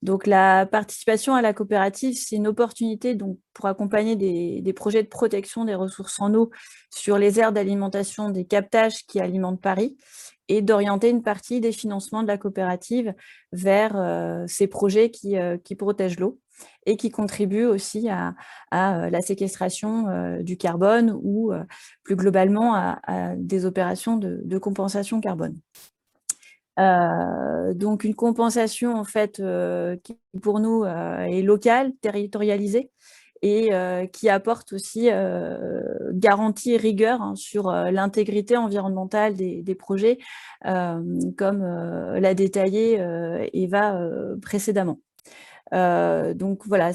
Donc la participation à la coopérative, c'est une opportunité donc, pour accompagner des projets de protection des ressources en eau sur les aires d'alimentation des captages qui alimentent Paris, et d'orienter une partie des financements de la coopérative vers ces projets qui protègent l'eau et qui contribuent aussi à la séquestration du carbone ou plus globalement à des opérations de compensation carbone. Donc une compensation en fait qui pour nous est locale, territorialisée, et qui apporte aussi garantie et rigueur sur l'intégrité environnementale des projets, comme l'a détaillé Eva précédemment. Donc voilà,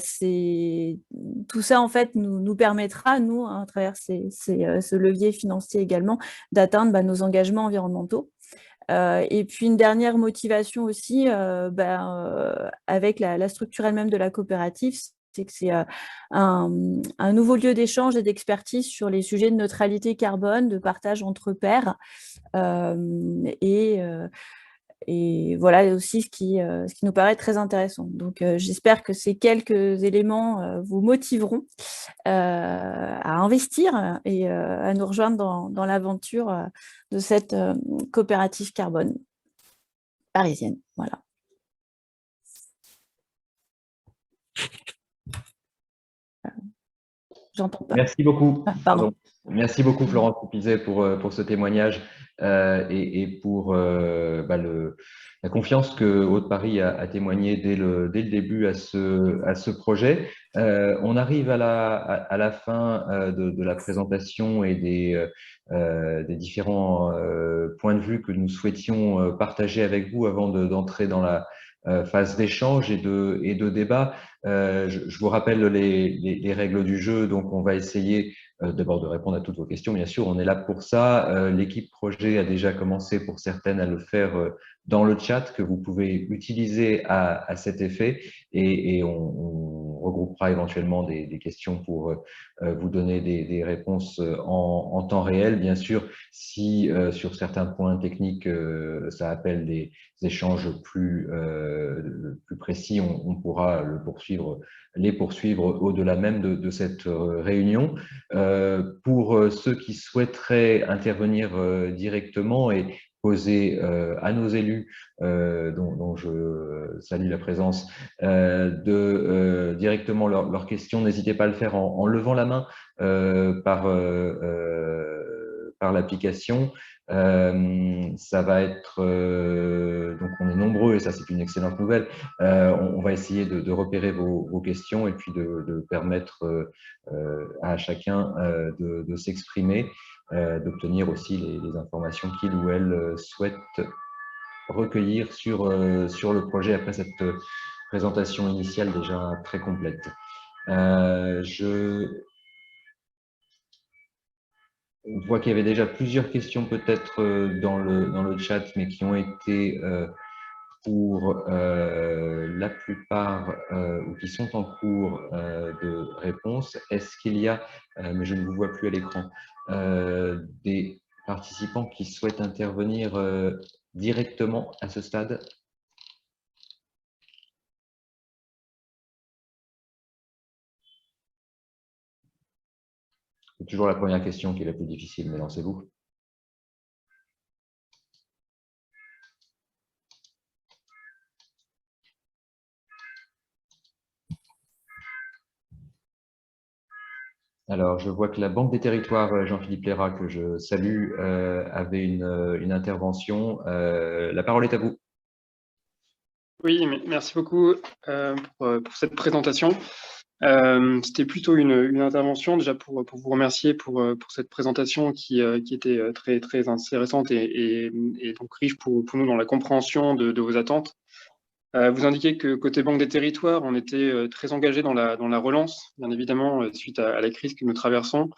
tout ça en fait nous permettra, nous, à travers ce levier financier également, d'atteindre nos engagements environnementaux. Et puis une dernière motivation aussi, avec la structure elle-même de la coopérative, c'est que c'est un nouveau lieu d'échange et d'expertise sur les sujets de neutralité carbone, de partage entre pairs, et voilà aussi ce qui nous paraît très intéressant. Donc j'espère que ces quelques éléments vous motiveront à investir et à nous rejoindre dans l'aventure de cette coopérative carbone parisienne. Voilà. J'entends pas. Merci beaucoup. Ah, pardon. Merci beaucoup Florence Soupizet pour ce témoignage et pour la confiance que Haute-Paris a témoigné dès le début à ce projet. On arrive à la fin de la présentation et des différents points de vue que nous souhaitions partager avec vous avant d'entrer dans phase d'échange et de débat. Je vous rappelle les règles du jeu. Donc, on va essayer d'abord de répondre à toutes vos questions. Bien sûr, on est là pour ça. L'équipe projet a déjà commencé pour certaines à le faire dans le chat que vous pouvez utiliser à cet effet et on regroupera éventuellement des questions pour vous donner des réponses en temps réel. Bien sûr, si sur certains points techniques, ça appelle des échanges plus précis, on pourra les poursuivre au-delà même de cette réunion. Pour ceux qui souhaiteraient intervenir directement et poser à nos élus, dont je salue la présence, directement leurs questions, n'hésitez pas à le faire en levant la main par l'application. Ça va être, donc on est nombreux et ça c'est une excellente nouvelle. On va essayer de repérer vos questions et puis de permettre à chacun de s'exprimer, d'obtenir aussi les informations qu'il ou elle souhaite recueillir sur le projet après cette présentation initiale déjà très complète. Je vois qu'il y avait déjà plusieurs questions peut-être dans le chat, mais qui ont été pour la plupart ou qui sont en cours de réponse. Est-ce qu'il y a, mais je ne vous vois plus à l'écran, des participants qui souhaitent intervenir directement à ce stade? C'est toujours la première question qui est la plus difficile, mais lancez-vous. Alors, je vois que la Banque des Territoires, Jean-Philippe Léra, que je salue, avait une intervention. La parole est à vous. Oui, merci beaucoup pour cette présentation. C'était plutôt une intervention déjà pour vous remercier pour cette présentation qui était très intéressante et donc riche pour nous dans la compréhension de vos attentes. Vous indiquez que côté Banque des Territoires, on était très engagé dans la relance, bien évidemment, suite à la crise que nous traversons.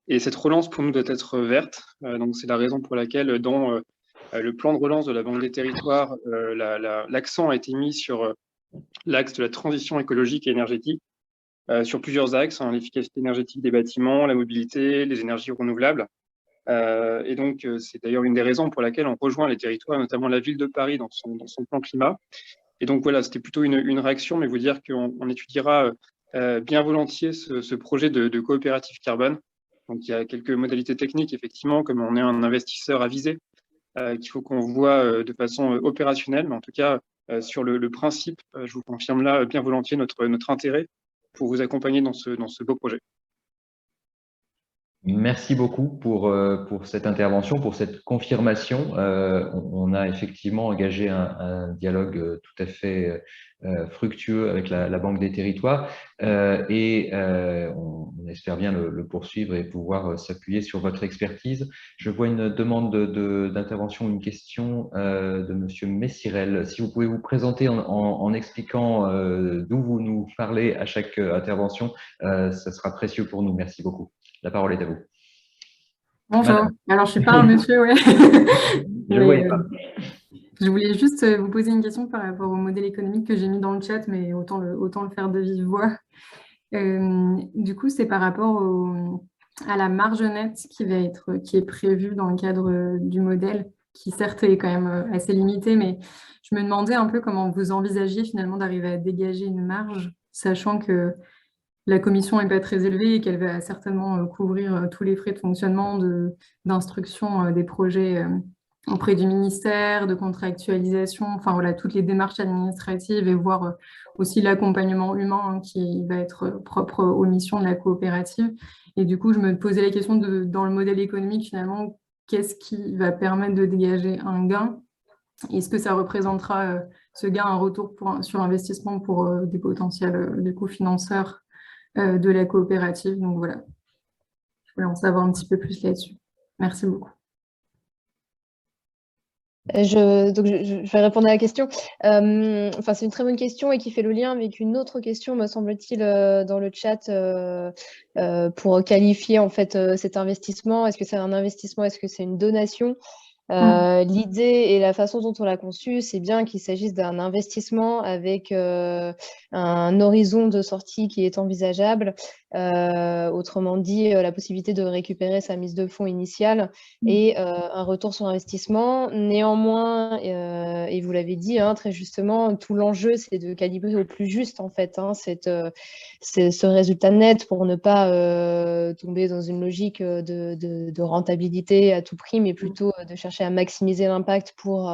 Et cette relance, pour nous, doit être verte. Donc, c'est la raison pour laquelle, dans le plan de relance de la Banque des Territoires, l'accent a été mis sur l'axe de la transition écologique et énergétique, sur plusieurs axes, hein, l'efficacité énergétique des bâtiments, la mobilité, les énergies renouvelables. Et donc, c'est d'ailleurs une des raisons pour laquelle on rejoint les territoires, notamment la ville de Paris dans son plan climat. Et donc voilà, c'était plutôt une réaction, mais vous dire qu'on étudiera bien volontiers ce projet de coopérative carbone. Donc il y a quelques modalités techniques, effectivement, comme on est un investisseur avisé, qu'il faut qu'on voit de façon opérationnelle, mais en tout cas, sur le principe, je vous confirme là bien volontiers notre intérêt pour vous accompagner dans ce beau projet. Merci beaucoup pour cette intervention, pour cette confirmation. On a effectivement engagé un dialogue tout à fait fructueux avec la Banque des Territoires et on espère bien le poursuivre et pouvoir s'appuyer sur votre expertise. Je vois une demande d'intervention, une question de Monsieur Messirel. Si vous pouvez vous présenter en expliquant d'où vous nous parlez à chaque intervention, ça sera précieux pour nous. Merci beaucoup. La parole est à vous. Bonjour. Madame. Alors, je ne suis pas un monsieur, ouais. Je ne voyais pas. Je voulais juste vous poser une question par rapport au modèle économique que j'ai mis dans le chat, mais autant le faire de vive voix. Du coup, c'est par rapport à la marge nette qui est prévue dans le cadre du modèle, qui certes est quand même assez limitée, mais je me demandais un peu comment vous envisagiez finalement d'arriver à dégager une marge, sachant que la commission n'est pas très élevée et qu'elle va certainement couvrir tous les frais de fonctionnement d'instruction des projets auprès du ministère, de contractualisation, enfin voilà, toutes les démarches administratives et voir aussi l'accompagnement humain qui va être propre aux missions de la coopérative. Et du coup, je me posais la question dans le modèle économique, finalement, qu'est-ce qui va permettre de dégager un gain? Est-ce que ça représentera ce gain un retour sur investissement pour des potentiels financeurs de la coopérative? Donc voilà, je voulais en savoir un petit peu plus là-dessus. Merci beaucoup. Je vais répondre à la question. Enfin, c'est une très bonne question et qui fait le lien avec une autre question, me semble-t-il, dans le chat pour qualifier en fait cet investissement. Est-ce que c'est un investissement? Est-ce que c'est une donation? L'idée et la façon dont on l'a conçu, c'est bien qu'il s'agisse d'un investissement avec un horizon de sortie qui est envisageable. Autrement dit, la possibilité de récupérer sa mise de fonds initiale et un retour sur investissement. Néanmoins, et vous l'avez dit très justement, tout l'enjeu, c'est de calibrer au plus juste en fait ce résultat net pour ne pas tomber dans une logique de rentabilité à tout prix, mais plutôt de chercher à maximiser l'impact pour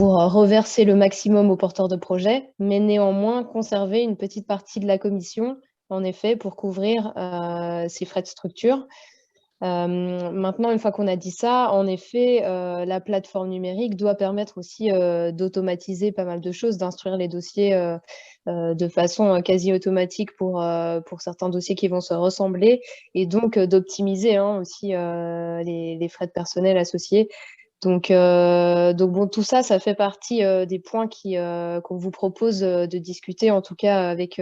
reverser le maximum aux porteurs de projets, mais néanmoins conserver une petite partie de la commission, en effet, pour couvrir ces frais de structure. Maintenant, une fois qu'on a dit ça, en effet, la plateforme numérique doit permettre aussi d'automatiser pas mal de choses, d'instruire les dossiers de façon quasi automatique pour certains dossiers qui vont se ressembler, et donc d'optimiser aussi les frais de personnel associés. Donc bon, tout ça, ça fait partie des points qu'on vous propose de discuter, en tout cas avec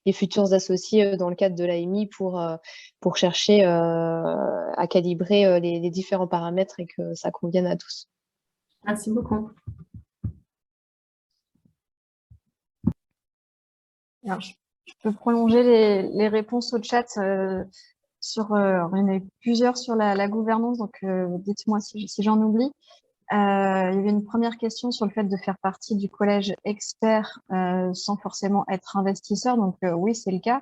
les futurs associés dans le cadre de l'AMI pour chercher à calibrer les différents paramètres et que ça convienne à tous. Merci beaucoup. Alors, je peux prolonger les réponses au chat. Il y en a eu plusieurs sur la gouvernance, donc dites-moi si j'en oublie. Il y avait une première question sur le fait de faire partie du collège expert sans forcément être investisseur. Donc oui, c'est le cas,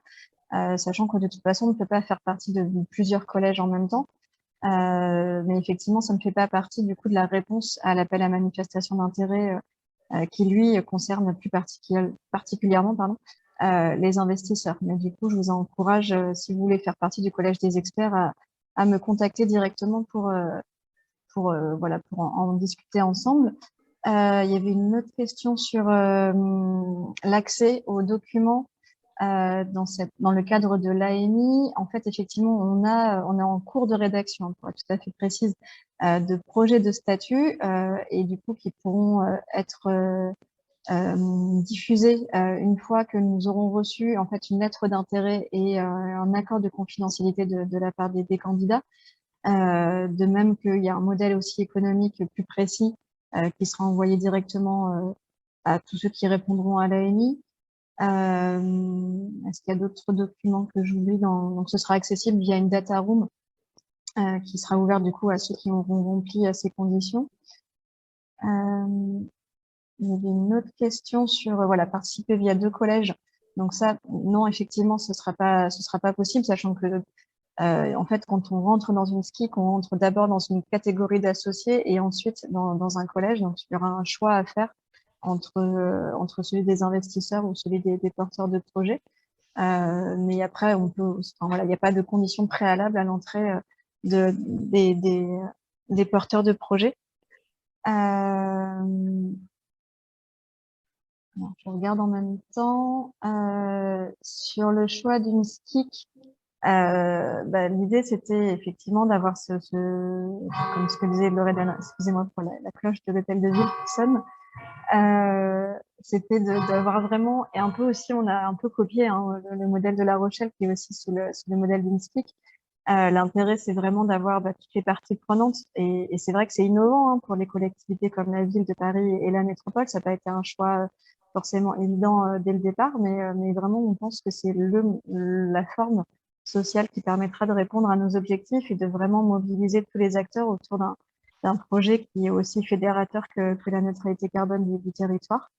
sachant que de toute façon, on ne peut pas faire partie de plusieurs collèges en même temps. Mais effectivement, ça ne fait pas partie du coup de la réponse à l'appel à manifestation d'intérêt qui, lui, concerne plus particulièrement les investisseurs. Mais du coup, je vous encourage, si vous voulez faire partie du collège des experts, à me contacter directement pour en discuter ensemble. Il y avait une autre question sur l'accès aux documents dans le cadre de l'AMI. En fait, effectivement, on est en cours de rédaction, pour être tout à fait précise, de projets de statut et du coup qui pourront être diffusés une fois que nous aurons reçu en fait une lettre d'intérêt et un accord de confidentialité de la part des candidats. De même qu'il y a un modèle aussi économique plus précis qui sera envoyé directement à tous ceux qui répondront à l'AMI. Est-ce qu'il y a d'autres documents que j'oublie donc ce sera accessible via une data room qui sera ouverte du coup à ceux qui auront rempli ces conditions. Il y avait une autre question sur participer via 2 collèges. Donc ça, non, effectivement, ce sera pas possible, sachant que en fait, quand on rentre dans une SCIC, on rentre d'abord dans une catégorie d'associés et ensuite dans un collège. Donc, il y aura un choix à faire entre celui des investisseurs ou celui des porteurs de projets. Mais après, il n'y a pas de conditions préalables à l'entrée des porteurs de projets. Je regarde en même temps. Sur le choix d'une SCIC, l'idée, c'était effectivement d'avoir comme ce que disait Loredana, excusez-moi pour la cloche de l'hôtel de ville qui sonne, c'était d'avoir vraiment, et un peu aussi, on a un peu copié le modèle de La Rochelle qui est aussi sous le modèle d'une SCIC. L'intérêt, c'est vraiment d'avoir toutes les parties prenantes et c'est vrai que c'est innovant pour les collectivités comme la ville de Paris et la métropole. Ça n'a pas été un choix forcément évident dès le départ, mais vraiment, on pense que c'est la forme sociale qui permettra de répondre à nos objectifs et de vraiment mobiliser tous les acteurs autour d'un projet qui est aussi fédérateur que la neutralité carbone du territoire.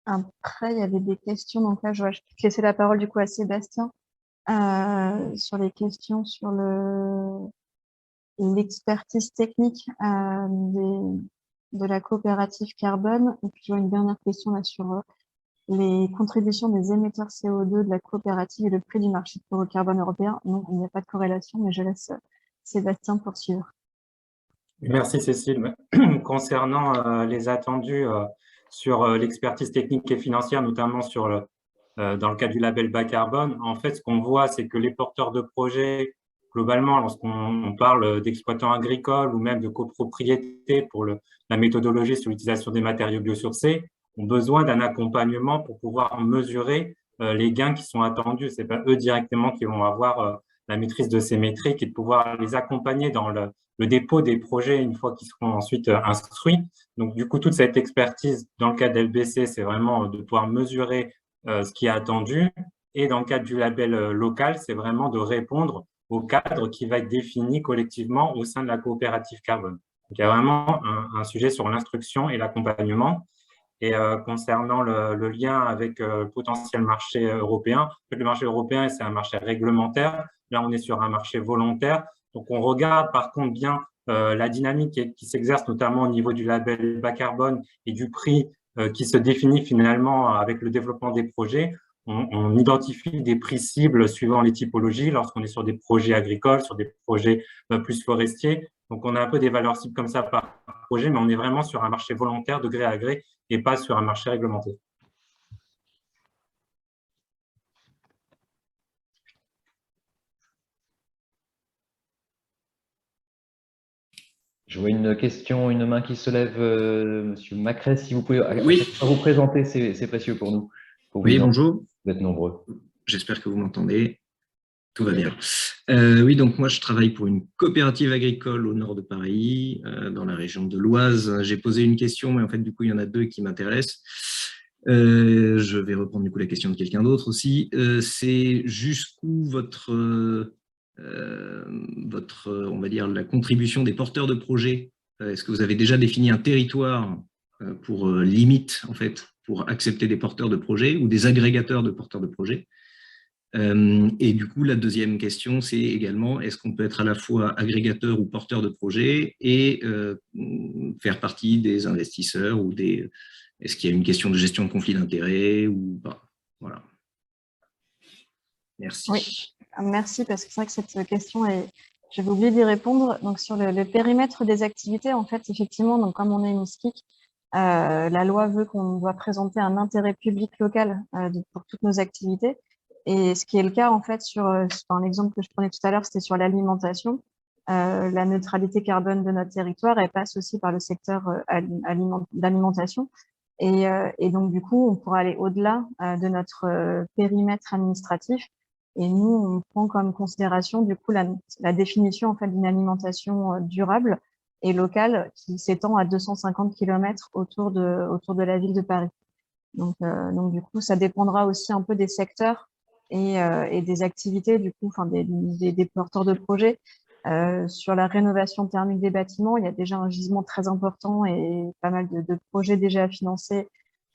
Après, il y avait des questions, donc là, je vais laisser la parole du coup à Sébastien sur les questions sur l'expertise technique de la coopérative carbone. Et puis, une dernière question là sur les contributions des émetteurs CO2 de la coopérative et le prix du marché pour le carbone européen. Non, il n'y a pas de corrélation, mais je laisse Sébastien poursuivre. Merci Cécile. Concernant les attendus sur l'expertise technique et financière, notamment dans le cas du label bas carbone, en fait, ce qu'on voit, c'est que les porteurs de projets globalement, lorsqu'on parle d'exploitants agricoles ou même de copropriété pour la méthodologie sur l'utilisation des matériaux biosourcés, ont besoin d'un accompagnement pour pouvoir mesurer les gains qui sont attendus. Ce n'est pas eux directement qui vont avoir la maîtrise de ces métriques et de pouvoir les accompagner dans le dépôt des projets une fois qu'ils seront ensuite instruits. Donc, du coup, toute cette expertise dans le cadre d'LBC, c'est vraiment de pouvoir mesurer ce qui est attendu. Et dans le cadre du label local, c'est vraiment de répondre au cadre qui va être défini collectivement au sein de la coopérative carbone. Donc, il y a vraiment un sujet sur l'instruction et l'accompagnement. Et concernant le lien avec le potentiel marché européen, en fait, le marché européen, c'est un marché réglementaire. Là, on est sur un marché volontaire. Donc, on regarde par contre bien la dynamique qui s'exerce notamment au niveau du label bas carbone et du prix qui se définit finalement avec le développement des projets. On identifie des prix cibles suivant les typologies lorsqu'on est sur des projets agricoles, sur des projets plus forestiers. Donc, on a un peu des valeurs cibles comme ça par projet, mais on est vraiment sur un marché volontaire de gré à gré et pas sur un marché réglementé. Je vois une question, une main qui se lève, Monsieur Macret, si vous pouvez oui. vous présenter, c'est précieux pour nous. Oui, bonjour. Vous êtes nombreux. J'espère que vous m'entendez. Tout va bien. Oui, donc moi, je travaille pour une coopérative agricole au nord de Paris, dans la région de l'Oise. J'ai posé une question, mais en fait, du coup, il y en a deux qui m'intéressent. Je vais reprendre du coup la question de quelqu'un d'autre aussi. C'est jusqu'où votre, on va dire, la contribution des porteurs de projets. Est-ce que vous avez déjà défini un territoire pour limite, en fait, pour accepter des porteurs de projets ou des agrégateurs de porteurs de projets? Et du coup, la deuxième question, c'est également, est-ce qu'on peut être à la fois agrégateur ou porteur de projet et faire partie des investisseurs ou des... Est-ce qu'il y a une question de gestion de conflit d'intérêts ou pas? Voilà. Merci. Oui, merci, parce que c'est vrai que cette question est... J'avais oublié d'y répondre. Donc, sur le périmètre des activités, en fait, effectivement, donc, comme on est une SCIC, la loi veut qu'on doit présenter un intérêt public local pour toutes nos activités. Et ce qui est le cas, en fait, sur un exemple que je prenais tout à l'heure, c'était sur l'alimentation. La neutralité carbone de notre territoire, elle passe aussi par le secteur d'alimentation. Et donc, du coup, on pourra aller au-delà de notre périmètre administratif. Et nous, on prend comme considération, du coup, la définition en fait, d'une alimentation durable et locale qui s'étend à 250 km autour de la ville de Paris. Donc, du coup, ça dépendra aussi un peu des secteurs et des activités, du coup, enfin, des porteurs de projets. Sur la rénovation thermique des bâtiments, il y a déjà un gisement très important et pas mal de projets déjà financés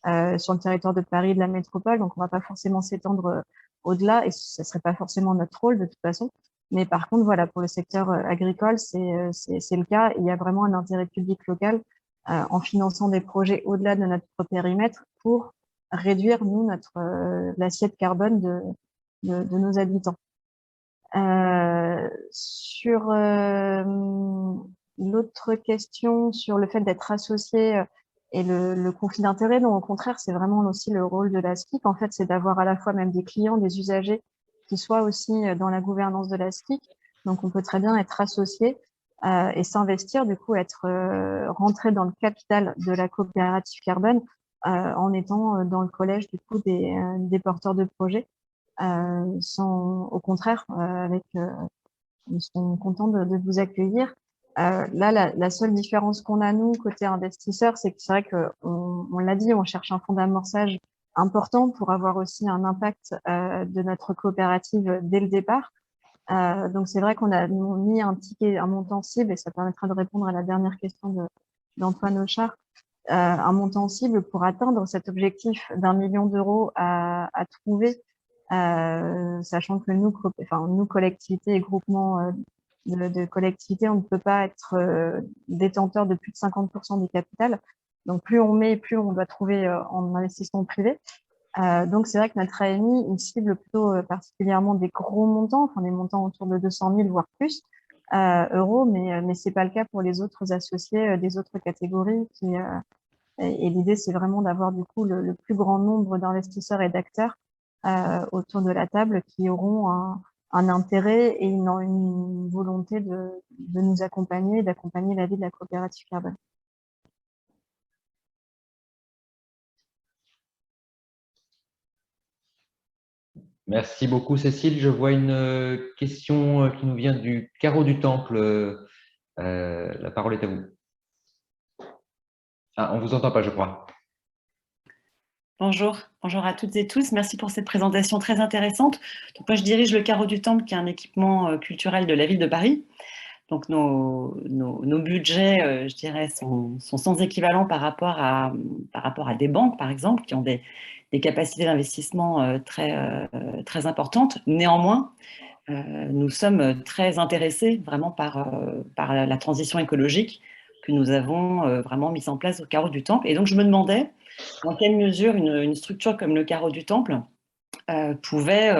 sur le territoire de Paris et de la métropole. Donc, on ne va pas forcément s'étendre au-delà et ce ne serait pas forcément notre rôle de toute façon. Mais par contre, voilà, pour le secteur agricole, c'est le cas. Et il y a vraiment un intérêt public local en finançant des projets au-delà de notre périmètre pour réduire, nous, l'assiette carbone de nos habitants. Sur l'autre question, sur le fait d'être associé et le conflit d'intérêts, donc au contraire, c'est vraiment aussi le rôle de la SCIC. En fait, c'est d'avoir à la fois même des clients, des usagers qui soient aussi dans la gouvernance de la SCIC. Donc, on peut très bien être associé et s'investir, du coup, être rentré dans le capital de la coopérative carbone en étant dans le collège, du coup, des porteurs de projets. Au contraire, ils sont contents de vous accueillir. Là, la seule différence qu'on a, nous, côté investisseurs, c'est que c'est vrai qu'on l'a dit, on cherche un fonds d'amorçage important pour avoir aussi un impact de notre coopérative dès le départ. Donc, c'est vrai qu'on a mis un montant cible, et ça permettra de répondre à la dernière question d'Antoine Auchard, un montant cible pour atteindre cet objectif d'1 million d'euros à trouver, sachant que nous, collectivités et groupements de collectivités, on ne peut pas être détenteur de plus de 50% du capital. Donc, plus on met, plus on doit trouver en investissement privé. Donc, c'est vrai que notre AMI, il cible plutôt particulièrement des gros montants, enfin des montants autour de 200 000, voire plus, euros, mais c'est pas le cas pour les autres associés des autres catégories. Et l'idée, c'est vraiment d'avoir du coup le plus grand nombre d'investisseurs et d'acteurs autour de la table qui auront un intérêt et une volonté de nous accompagner, d'accompagner la vie de la coopérative carbone. Merci beaucoup, Cécile. Je vois une question qui nous vient du carreau du Temple. La parole est à vous. Ah, on ne vous entend pas, je crois. Bonjour à toutes et tous. Merci pour cette présentation très intéressante. Donc, moi, je dirige le Carreau du Temple, qui est un équipement culturel de la ville de Paris. Donc, nos budgets, je dirais, sont sans équivalent par rapport à des banques, par exemple, qui ont des capacités d'investissement très importantes. Néanmoins, nous sommes très intéressés vraiment par la transition écologique que nous avons vraiment mise en place au Carreau du Temple. Et donc, je me demandais dans quelle mesure une structure comme le Carreau du Temple pouvait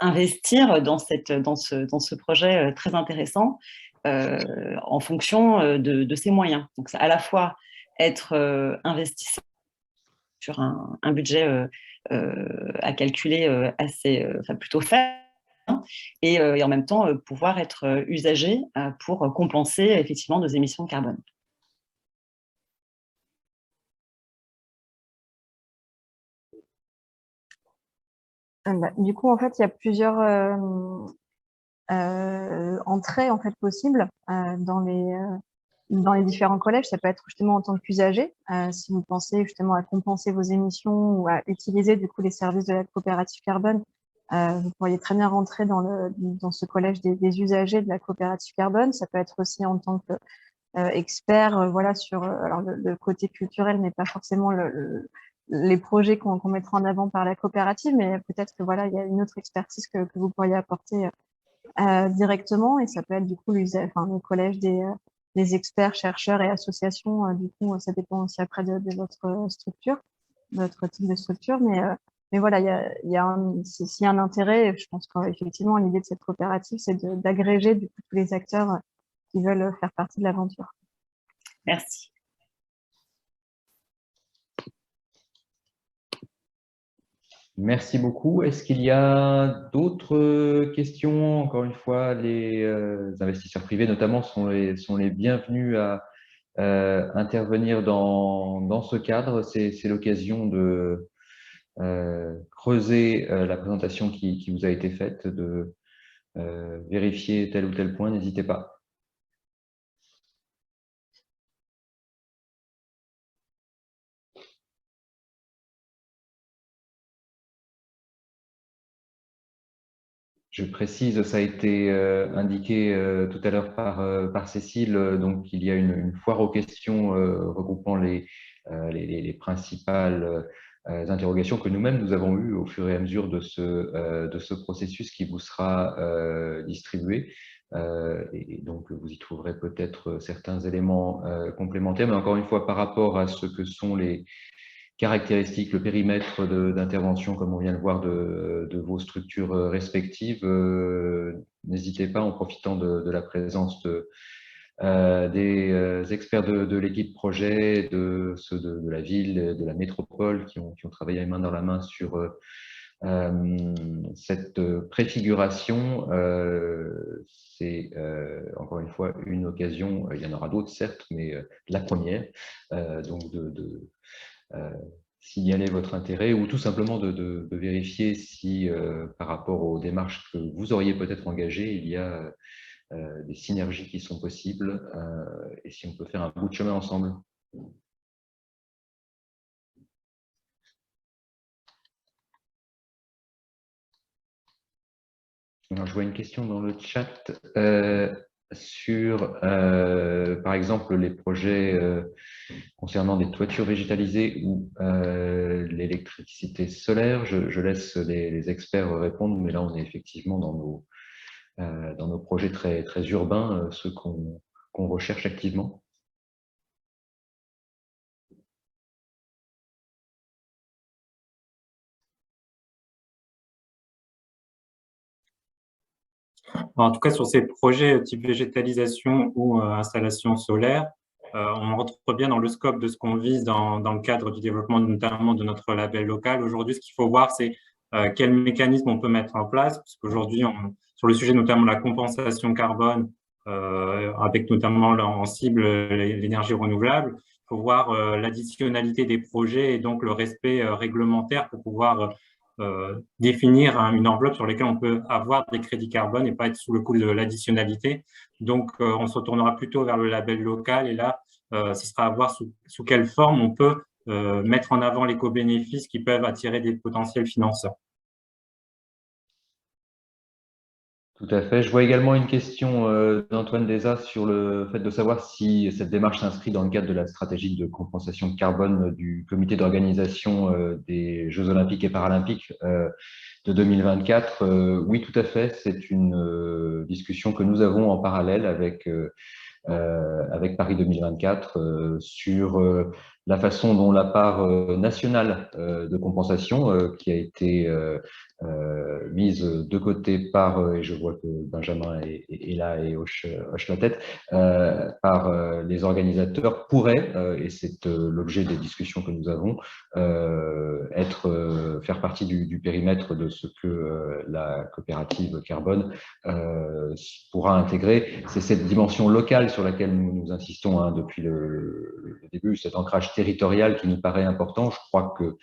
investir dans ce projet très intéressant en fonction de ses moyens. Donc, c'est à la fois être investisseur sur un budget à calculer plutôt faible, et en même temps pouvoir être usagé pour compenser effectivement nos émissions de carbone. Du coup, en fait, il y a plusieurs entrées en fait possibles dans les différents collèges. Ça peut être justement en tant qu'usager, si vous pensez justement à compenser vos émissions ou à utiliser du coup les services de la coopérative carbone. Vous pourriez très bien rentrer dans ce collège des usagers de la coopérative carbone. Ça peut être aussi en tant qu'expert, voilà, sur alors le côté culturel n'est pas forcément les projets qu'on mettra en avant par la coopérative, mais peut-être que voilà, il y a une autre expertise que vous pourriez apporter directement, et ça peut être du coup le collège des experts, chercheurs et associations. Du coup, ça dépend aussi après de votre structure, de votre type de structure, mais voilà, s'il y a un intérêt, je pense qu'effectivement l'idée de cette coopérative, c'est d'agréger du coup tous les acteurs qui veulent faire partie de l'aventure. Merci. Merci beaucoup. Est-ce qu'il y a d'autres questions? Encore une fois, les investisseurs privés notamment sont les bienvenus à intervenir dans ce cadre. C'est l'occasion de creuser la présentation qui vous a été faite, de vérifier tel ou tel point. N'hésitez pas. Je précise, ça a été indiqué tout à l'heure par Cécile, donc il y a une foire aux questions regroupant les principales interrogations que nous-mêmes nous avons eues au fur et à mesure de ce processus qui vous sera distribué. Et donc vous y trouverez peut-être certains éléments complémentaires, mais encore une fois, par rapport à ce que sont les caractéristiques, le périmètre d'intervention, comme on vient de voir, de vos structures respectives, n'hésitez pas, en profitant de la présence des experts de l'équipe projet, de ceux de la ville, de la métropole, qui ont travaillé main dans la main sur cette préfiguration. C'est encore une fois une occasion, il y en aura d'autres certes, mais la première, donc signaler votre intérêt, ou tout simplement de vérifier si, par rapport aux démarches que vous auriez peut-être engagées, il y a des synergies qui sont possibles, et si on peut faire un bout de chemin ensemble. Alors, je vois une question dans le chat sur, par exemple, les projets concernant des toitures végétalisées ou l'électricité solaire. Je laisse les experts répondre, mais là, on est effectivement dans nos projets très urbains, ceux qu'on recherche activement. En tout cas, sur ces projets type végétalisation ou installation solaire, on rentre bien dans le scope de ce qu'on vise dans le cadre du développement notamment de notre label local. Aujourd'hui, ce qu'il faut voir, c'est quels mécanismes on peut mettre en place, parce qu'aujourd'hui, sur le sujet notamment de la compensation carbone, avec notamment en cible l'énergie renouvelable, il faut voir l'additionnalité des projets et donc le respect réglementaire pour pouvoir définir une enveloppe sur laquelle on peut avoir des crédits carbone et pas être sous le coup de l'additionnalité. Donc, on se retournera plutôt vers le label local et là, ce sera à voir sous quelle forme on peut mettre en avant l'éco-bénéfices qui peuvent attirer des potentiels financeurs. Tout à fait. Je vois également une question d'Antoine Deza sur le fait de savoir si cette démarche s'inscrit dans le cadre de la stratégie de compensation de carbone du comité d'organisation des Jeux Olympiques et Paralympiques de 2024. Oui, tout à fait. C'est une discussion que nous avons en parallèle avec Paris 2024 sur la façon dont la part nationale de compensation qui a été mise de côté par, et je vois que Benjamin est là et hoche la tête, par les organisateurs pourrait, et c'est l'objet des discussions que nous avons, faire partie du périmètre de ce que la coopérative carbone pourra intégrer. C'est cette dimension locale sur laquelle nous insistons depuis le début, cet ancrage territorial qui nous paraît important. Je crois que,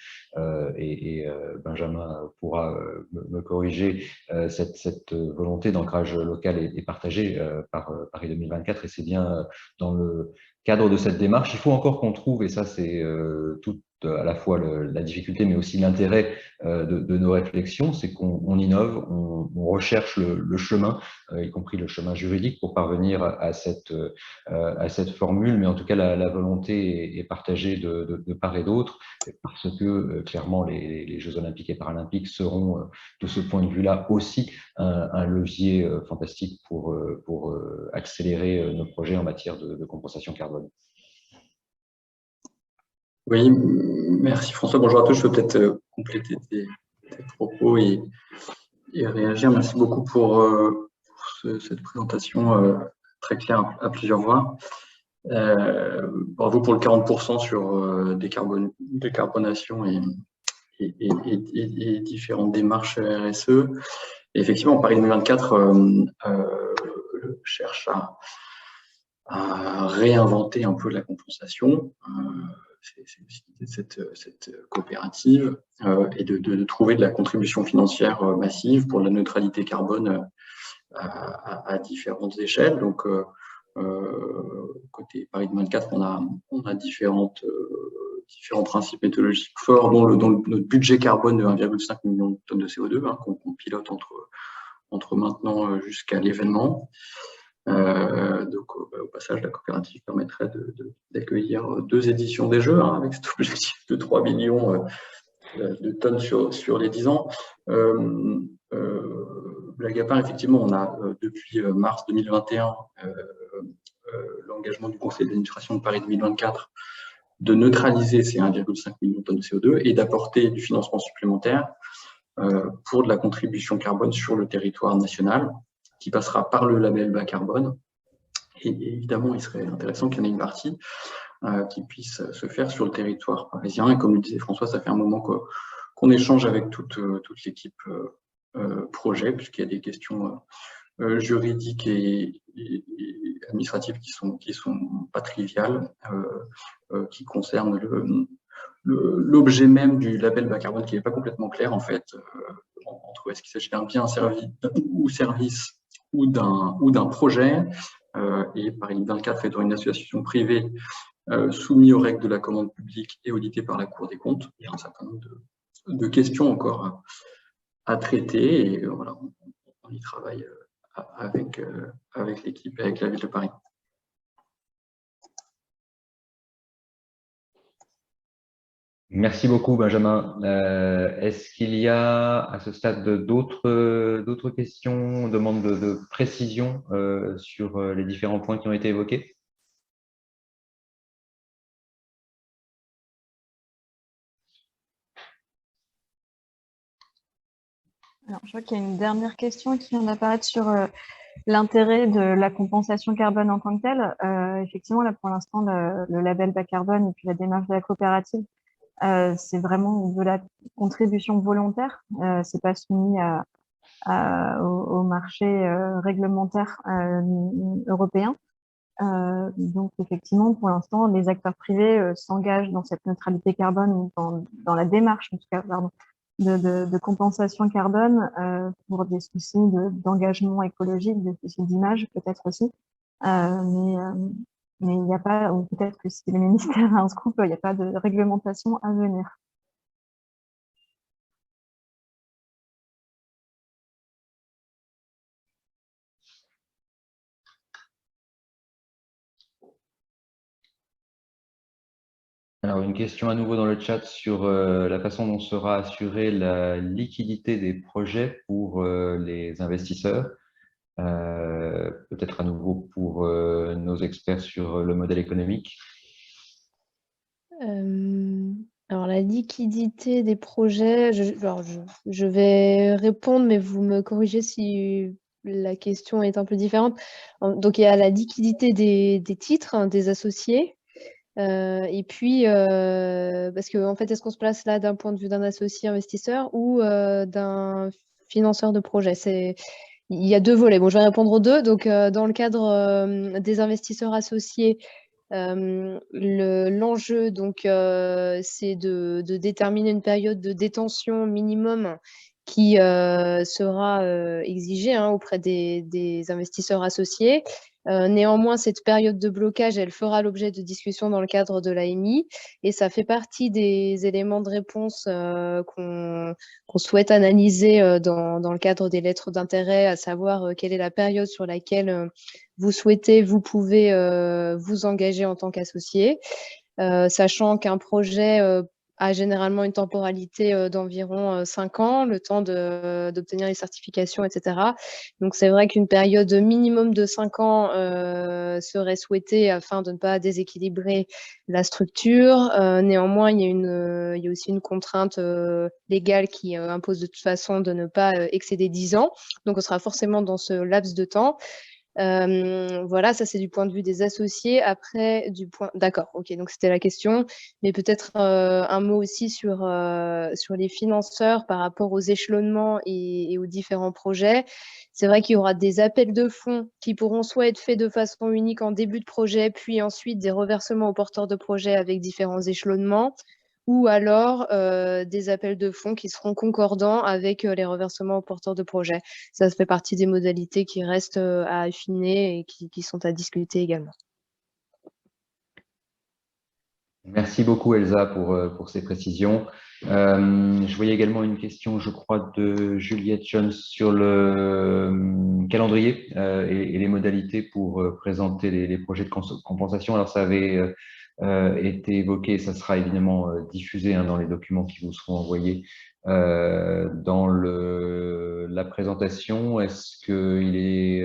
Benjamin pourra me corriger, cette volonté d'ancrage local est partagée par Paris 2024 et c'est bien dans le cadre de cette démarche. Il faut encore qu'on trouve, et ça c'est tout à la fois la difficulté mais aussi l'intérêt de nos réflexions, c'est qu'on innove, on recherche le chemin, y compris le chemin juridique pour parvenir à cette formule, mais en tout cas la volonté est partagée de part et d'autre, parce que clairement les Jeux Olympiques et Paralympiques seront de ce point de vue-là aussi un levier fantastique pour accélérer nos projets en matière de compensation carbone. Oui, merci François. Bonjour à tous. Je peux peut-être compléter tes propos et réagir. Merci beaucoup pour cette présentation très claire à plusieurs voix. Bravo pour le 40% sur décarbonation et différentes démarches RSE. Et effectivement, Paris 2024 cherche à réinventer un peu la compensation. C'est cette coopérative et de trouver de la contribution financière massive pour la neutralité carbone à différentes échelles. Donc, côté Paris 2024, on a différents principes méthodologiques forts, dont notre budget carbone de 1,5 million de tonnes de CO2 qu'on pilote entre maintenant jusqu'à l'événement. Donc, au passage, la coopérative permettrait d'accueillir 2 éditions des Jeux avec cet objectif de 3 millions de tonnes sur les 10 ans. Blague à part, effectivement, on a depuis mars 2021 l'engagement du conseil d'administration de Paris 2024 de neutraliser ces 1,5 million de tonnes de CO2 et d'apporter du financement supplémentaire pour de la contribution carbone sur le territoire national, qui passera par le label bas carbone. Et évidemment, il serait intéressant qu'il y en ait une partie qui puisse se faire sur le territoire parisien. Et comme le disait François, ça fait un moment qu'on échange avec toute l'équipe projet, puisqu'il y a des questions juridiques et administratives qui sont pas triviales, qui concernent l'objet même du label bas carbone, qui n'est pas complètement clair en fait, entre est-ce qu'il s'agit d'un bien ou service ou d'un projet, et Paris 2024 étant une association privée soumise aux règles de la commande publique et auditée par la Cour des comptes. Il y a un certain nombre de questions encore à traiter, et voilà, on y travaille avec l'équipe et avec la ville de Paris. Merci beaucoup, Benjamin. Est-ce qu'il y a à ce stade d'autres questions, demandes de précision sur les différents points qui ont été évoqués? Alors, je vois qu'il y a une dernière question qui vient d'apparaître sur l'intérêt de la compensation carbone en tant que telle. Effectivement, là, pour l'instant, le label bas carbone et puis la démarche de la coopérative c'est vraiment de la contribution volontaire. C'est pas soumis au marché réglementaire européen. Donc, effectivement, pour l'instant, les acteurs privés s'engagent dans cette neutralité carbone ou dans la démarche, en tout cas, pardon, de compensation carbone pour des soucis d'engagement écologique, des soucis d'image peut-être aussi. Mais il n'y a pas, ou peut-être que si le ministère a un scoop, il n'y a pas de réglementation à venir. Alors, une question à nouveau dans le chat sur la façon dont sera assurée la liquidité des projets pour les investisseurs. Peut-être à nouveau pour nos experts sur le modèle économique. Alors, la liquidité des projets, je vais répondre, mais vous me corrigez si la question est un peu différente. Donc, il y a la liquidité des titres, hein, des associés. Et puis, parce que en fait, est-ce qu'on se place là d'un point de vue d'un associé investisseur ou d'un financeur de projet? Il y a deux volets. Bon, je vais répondre aux deux. Donc, dans le cadre des investisseurs associés, l'enjeu, donc, c'est de déterminer une période de détention minimum qui sera exigée auprès des investisseurs associés. Néanmoins, cette période de blocage, elle fera l'objet de discussions dans le cadre de l'AMI et ça fait partie des éléments de réponse qu'on souhaite analyser dans le cadre des lettres d'intérêt, à savoir quelle est la période sur laquelle vous pouvez vous engager en tant qu'associé, sachant qu'un projet a généralement une temporalité d'environ 5 ans, le temps d'obtenir les certifications, etc. Donc, c'est vrai qu'une période minimum de 5 ans serait souhaitée afin de ne pas déséquilibrer la structure. Néanmoins, il y a aussi une contrainte légale qui impose de toute façon de ne pas excéder 10 ans. Donc, on sera forcément dans ce laps de temps. Voilà, ça c'est du point de vue des associés. Après, d'accord, ok, donc c'était la question, mais peut-être un mot aussi sur les financeurs par rapport aux échelonnements et aux différents projets. C'est vrai qu'il y aura des appels de fonds qui pourront soit être faits de façon unique en début de projet, puis ensuite des reversements aux porteurs de projets avec différents échelonnements, ou alors des appels de fonds qui seront concordants avec les reversements aux porteurs de projets. Ça fait partie des modalités qui restent à affiner et qui sont à discuter également. Merci beaucoup Elsa pour ces précisions. Je voyais également une question, je crois, de Juliette Jones sur le calendrier et les modalités pour présenter les projets de compensation. Alors ça avait été évoqué, ça sera évidemment diffusé dans les documents qui vous seront envoyés dans la présentation. Est-ce qu'il est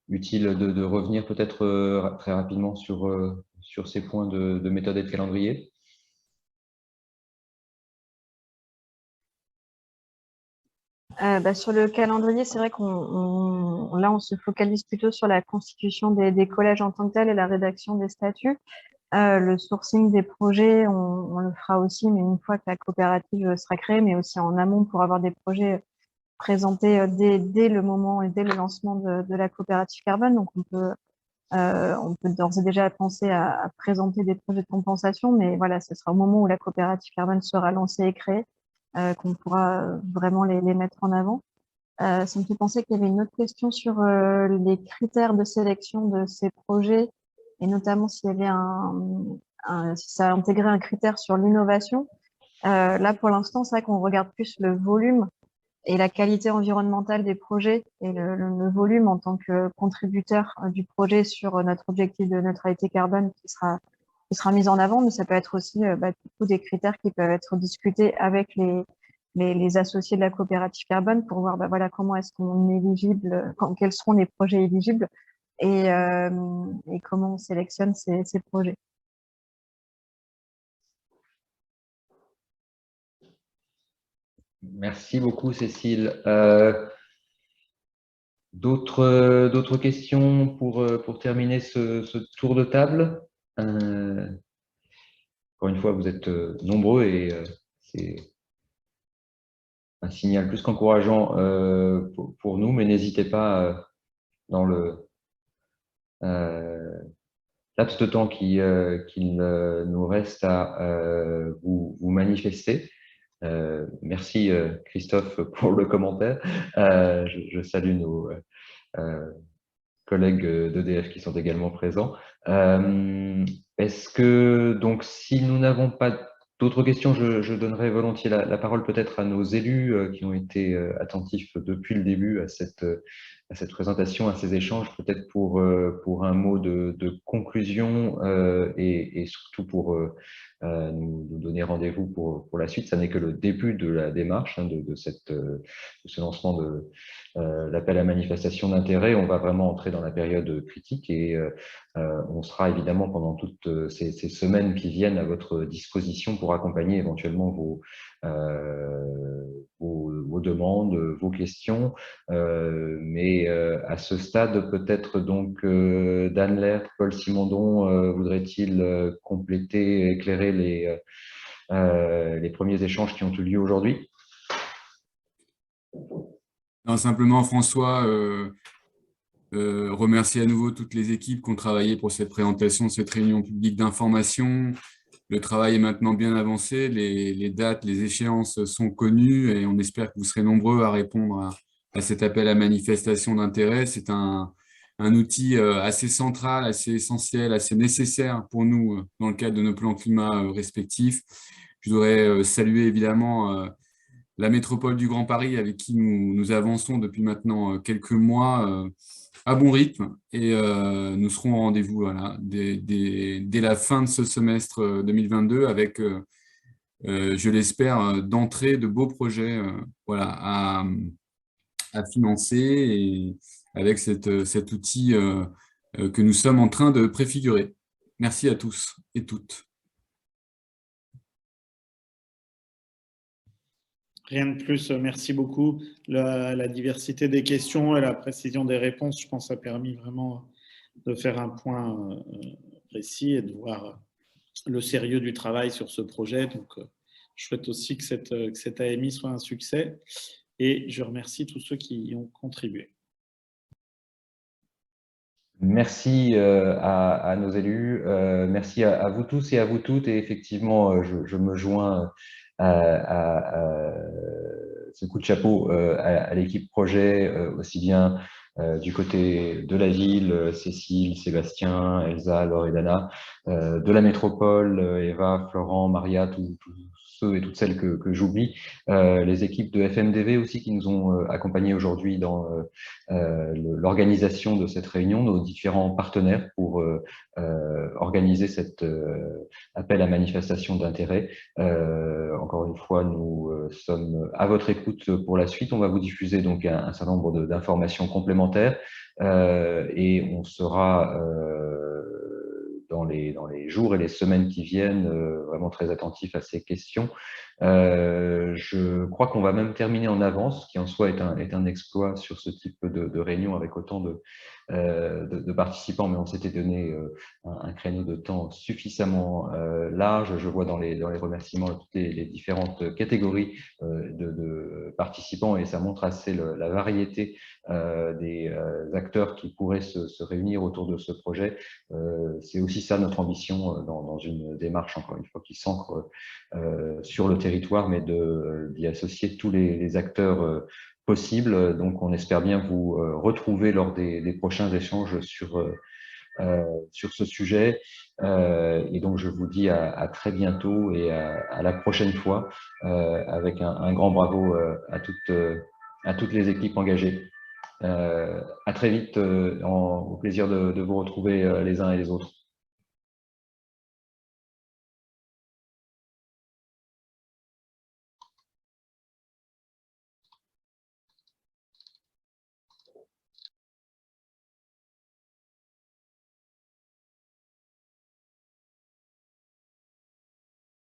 utile de revenir peut-être très rapidement sur ces points de méthode et de calendrier? Sur le calendrier, c'est vrai là, on se focalise plutôt sur la constitution des collèges en tant que tel et la rédaction des statuts. Le sourcing des projets, on le fera aussi, mais une fois que la coopérative sera créée, mais aussi en amont pour avoir des projets présentés dès le moment et dès le lancement de la coopérative carbone. Donc, on peut d'ores et déjà penser à présenter des projets de compensation, mais voilà, ce sera au moment où la coopérative carbone sera lancée et créée qu'on pourra vraiment les mettre en avant. Ça me fait penser qu'il y avait une autre question sur les critères de sélection de ces projets, et notamment s'il y avait si ça intégrait un critère sur l'innovation. Là, pour l'instant, c'est vrai qu'on regarde plus le volume et la qualité environnementale des projets et le volume en tant que contributeur du projet sur notre objectif de neutralité carbone qui sera mis en avant, mais ça peut être aussi des critères qui peuvent être discutés avec les associés de la coopérative carbone pour voir voilà, comment est-ce qu'on est éligible, quels seront les projets éligibles et comment on sélectionne ces projets. Merci beaucoup, Cécile. D'autres questions pour terminer ce tour de table? encore une fois, vous êtes nombreux et c'est un signal plus qu'encourageant pour nous, mais n'hésitez pas dans le laps de temps qu'il nous reste à vous manifester. Merci Christophe pour le commentaire. Je salue nos collègues d'EDF qui sont également présents. Est-ce que, donc, si nous n'avons pas d'autres questions, je donnerai volontiers la parole peut-être à nos élus qui ont été attentifs depuis le début à cette présentation, à ces échanges, peut-être pour un mot de conclusion et surtout pour nous donner rendez-vous pour la suite. Ça n'est que le début de la démarche, de ce lancement de l'appel à manifestation d'intérêt. On va vraiment entrer dans la période critique et on sera évidemment pendant toutes ces semaines qui viennent à votre disposition pour accompagner éventuellement vos demandes, vos questions. Mais à ce stade, peut-être donc Dan Lerck, Paul Simondon, voudrait-il compléter, éclairer les premiers échanges qui ont eu lieu aujourd'hui? Non, simplement, François, remercier à nouveau toutes les équipes qui ont travaillé pour cette présentation de cette réunion publique d'information. Le travail est maintenant bien avancé, les dates, les échéances sont connues et on espère que vous serez nombreux à répondre à cet appel à manifestation d'intérêt. C'est un outil assez central, assez essentiel, assez nécessaire pour nous dans le cadre de nos plans climat respectifs. Je voudrais saluer évidemment la métropole du Grand Paris avec qui nous avançons depuis maintenant quelques mois à bon rythme et nous serons au rendez-vous dès la fin de ce semestre 2022 avec, je l'espère, d'entrée de beaux projets à financer et avec cet outil que nous sommes en train de préfigurer. Merci à tous et toutes. Rien de plus, merci beaucoup. La diversité des questions et la précision des réponses, je pense, a permis vraiment de faire un point précis et de voir le sérieux du travail sur ce projet. Donc, je souhaite aussi que cette AMI soit un succès et je remercie tous ceux qui y ont contribué. Merci à nos élus, merci à vous tous et à vous toutes. Et effectivement, je me joins à ce coup de chapeau à l'équipe projet, aussi bien du côté de la ville, Cécile, Sébastien, Elsa, Laure et Dana, de la métropole, Eva, Florent, Maria, tous ceux et toutes celles que j'oublie, les équipes de FMDV aussi qui nous ont accompagnés aujourd'hui dans l'organisation de cette réunion, nos différents partenaires pour organiser cet appel à manifestation d'intérêt. Encore une fois, nous sommes à votre écoute pour la suite. On va vous diffuser donc un certain nombre d'informations complémentaires et on sera dans les jours et les semaines qui viennent vraiment très attentifs à ces questions. Je crois qu'on va même terminer en avance, ce qui en soi est un exploit sur ce type de réunion avec autant de participants, mais on s'était donné un créneau de temps suffisamment large. Je vois dans les remerciements toutes les différentes catégories de participants et ça montre assez la variété des acteurs qui pourraient se réunir autour de ce projet. C'est aussi ça notre ambition dans une démarche, encore une fois, qui s'ancre sur le territoire, mais d'y associer tous les acteurs possibles. Donc, on espère bien vous retrouver lors des prochains échanges sur ce sujet. Et donc, je vous dis à très bientôt et à la prochaine fois avec un grand bravo à toutes les équipes engagées. À très vite, au plaisir de vous retrouver les uns et les autres.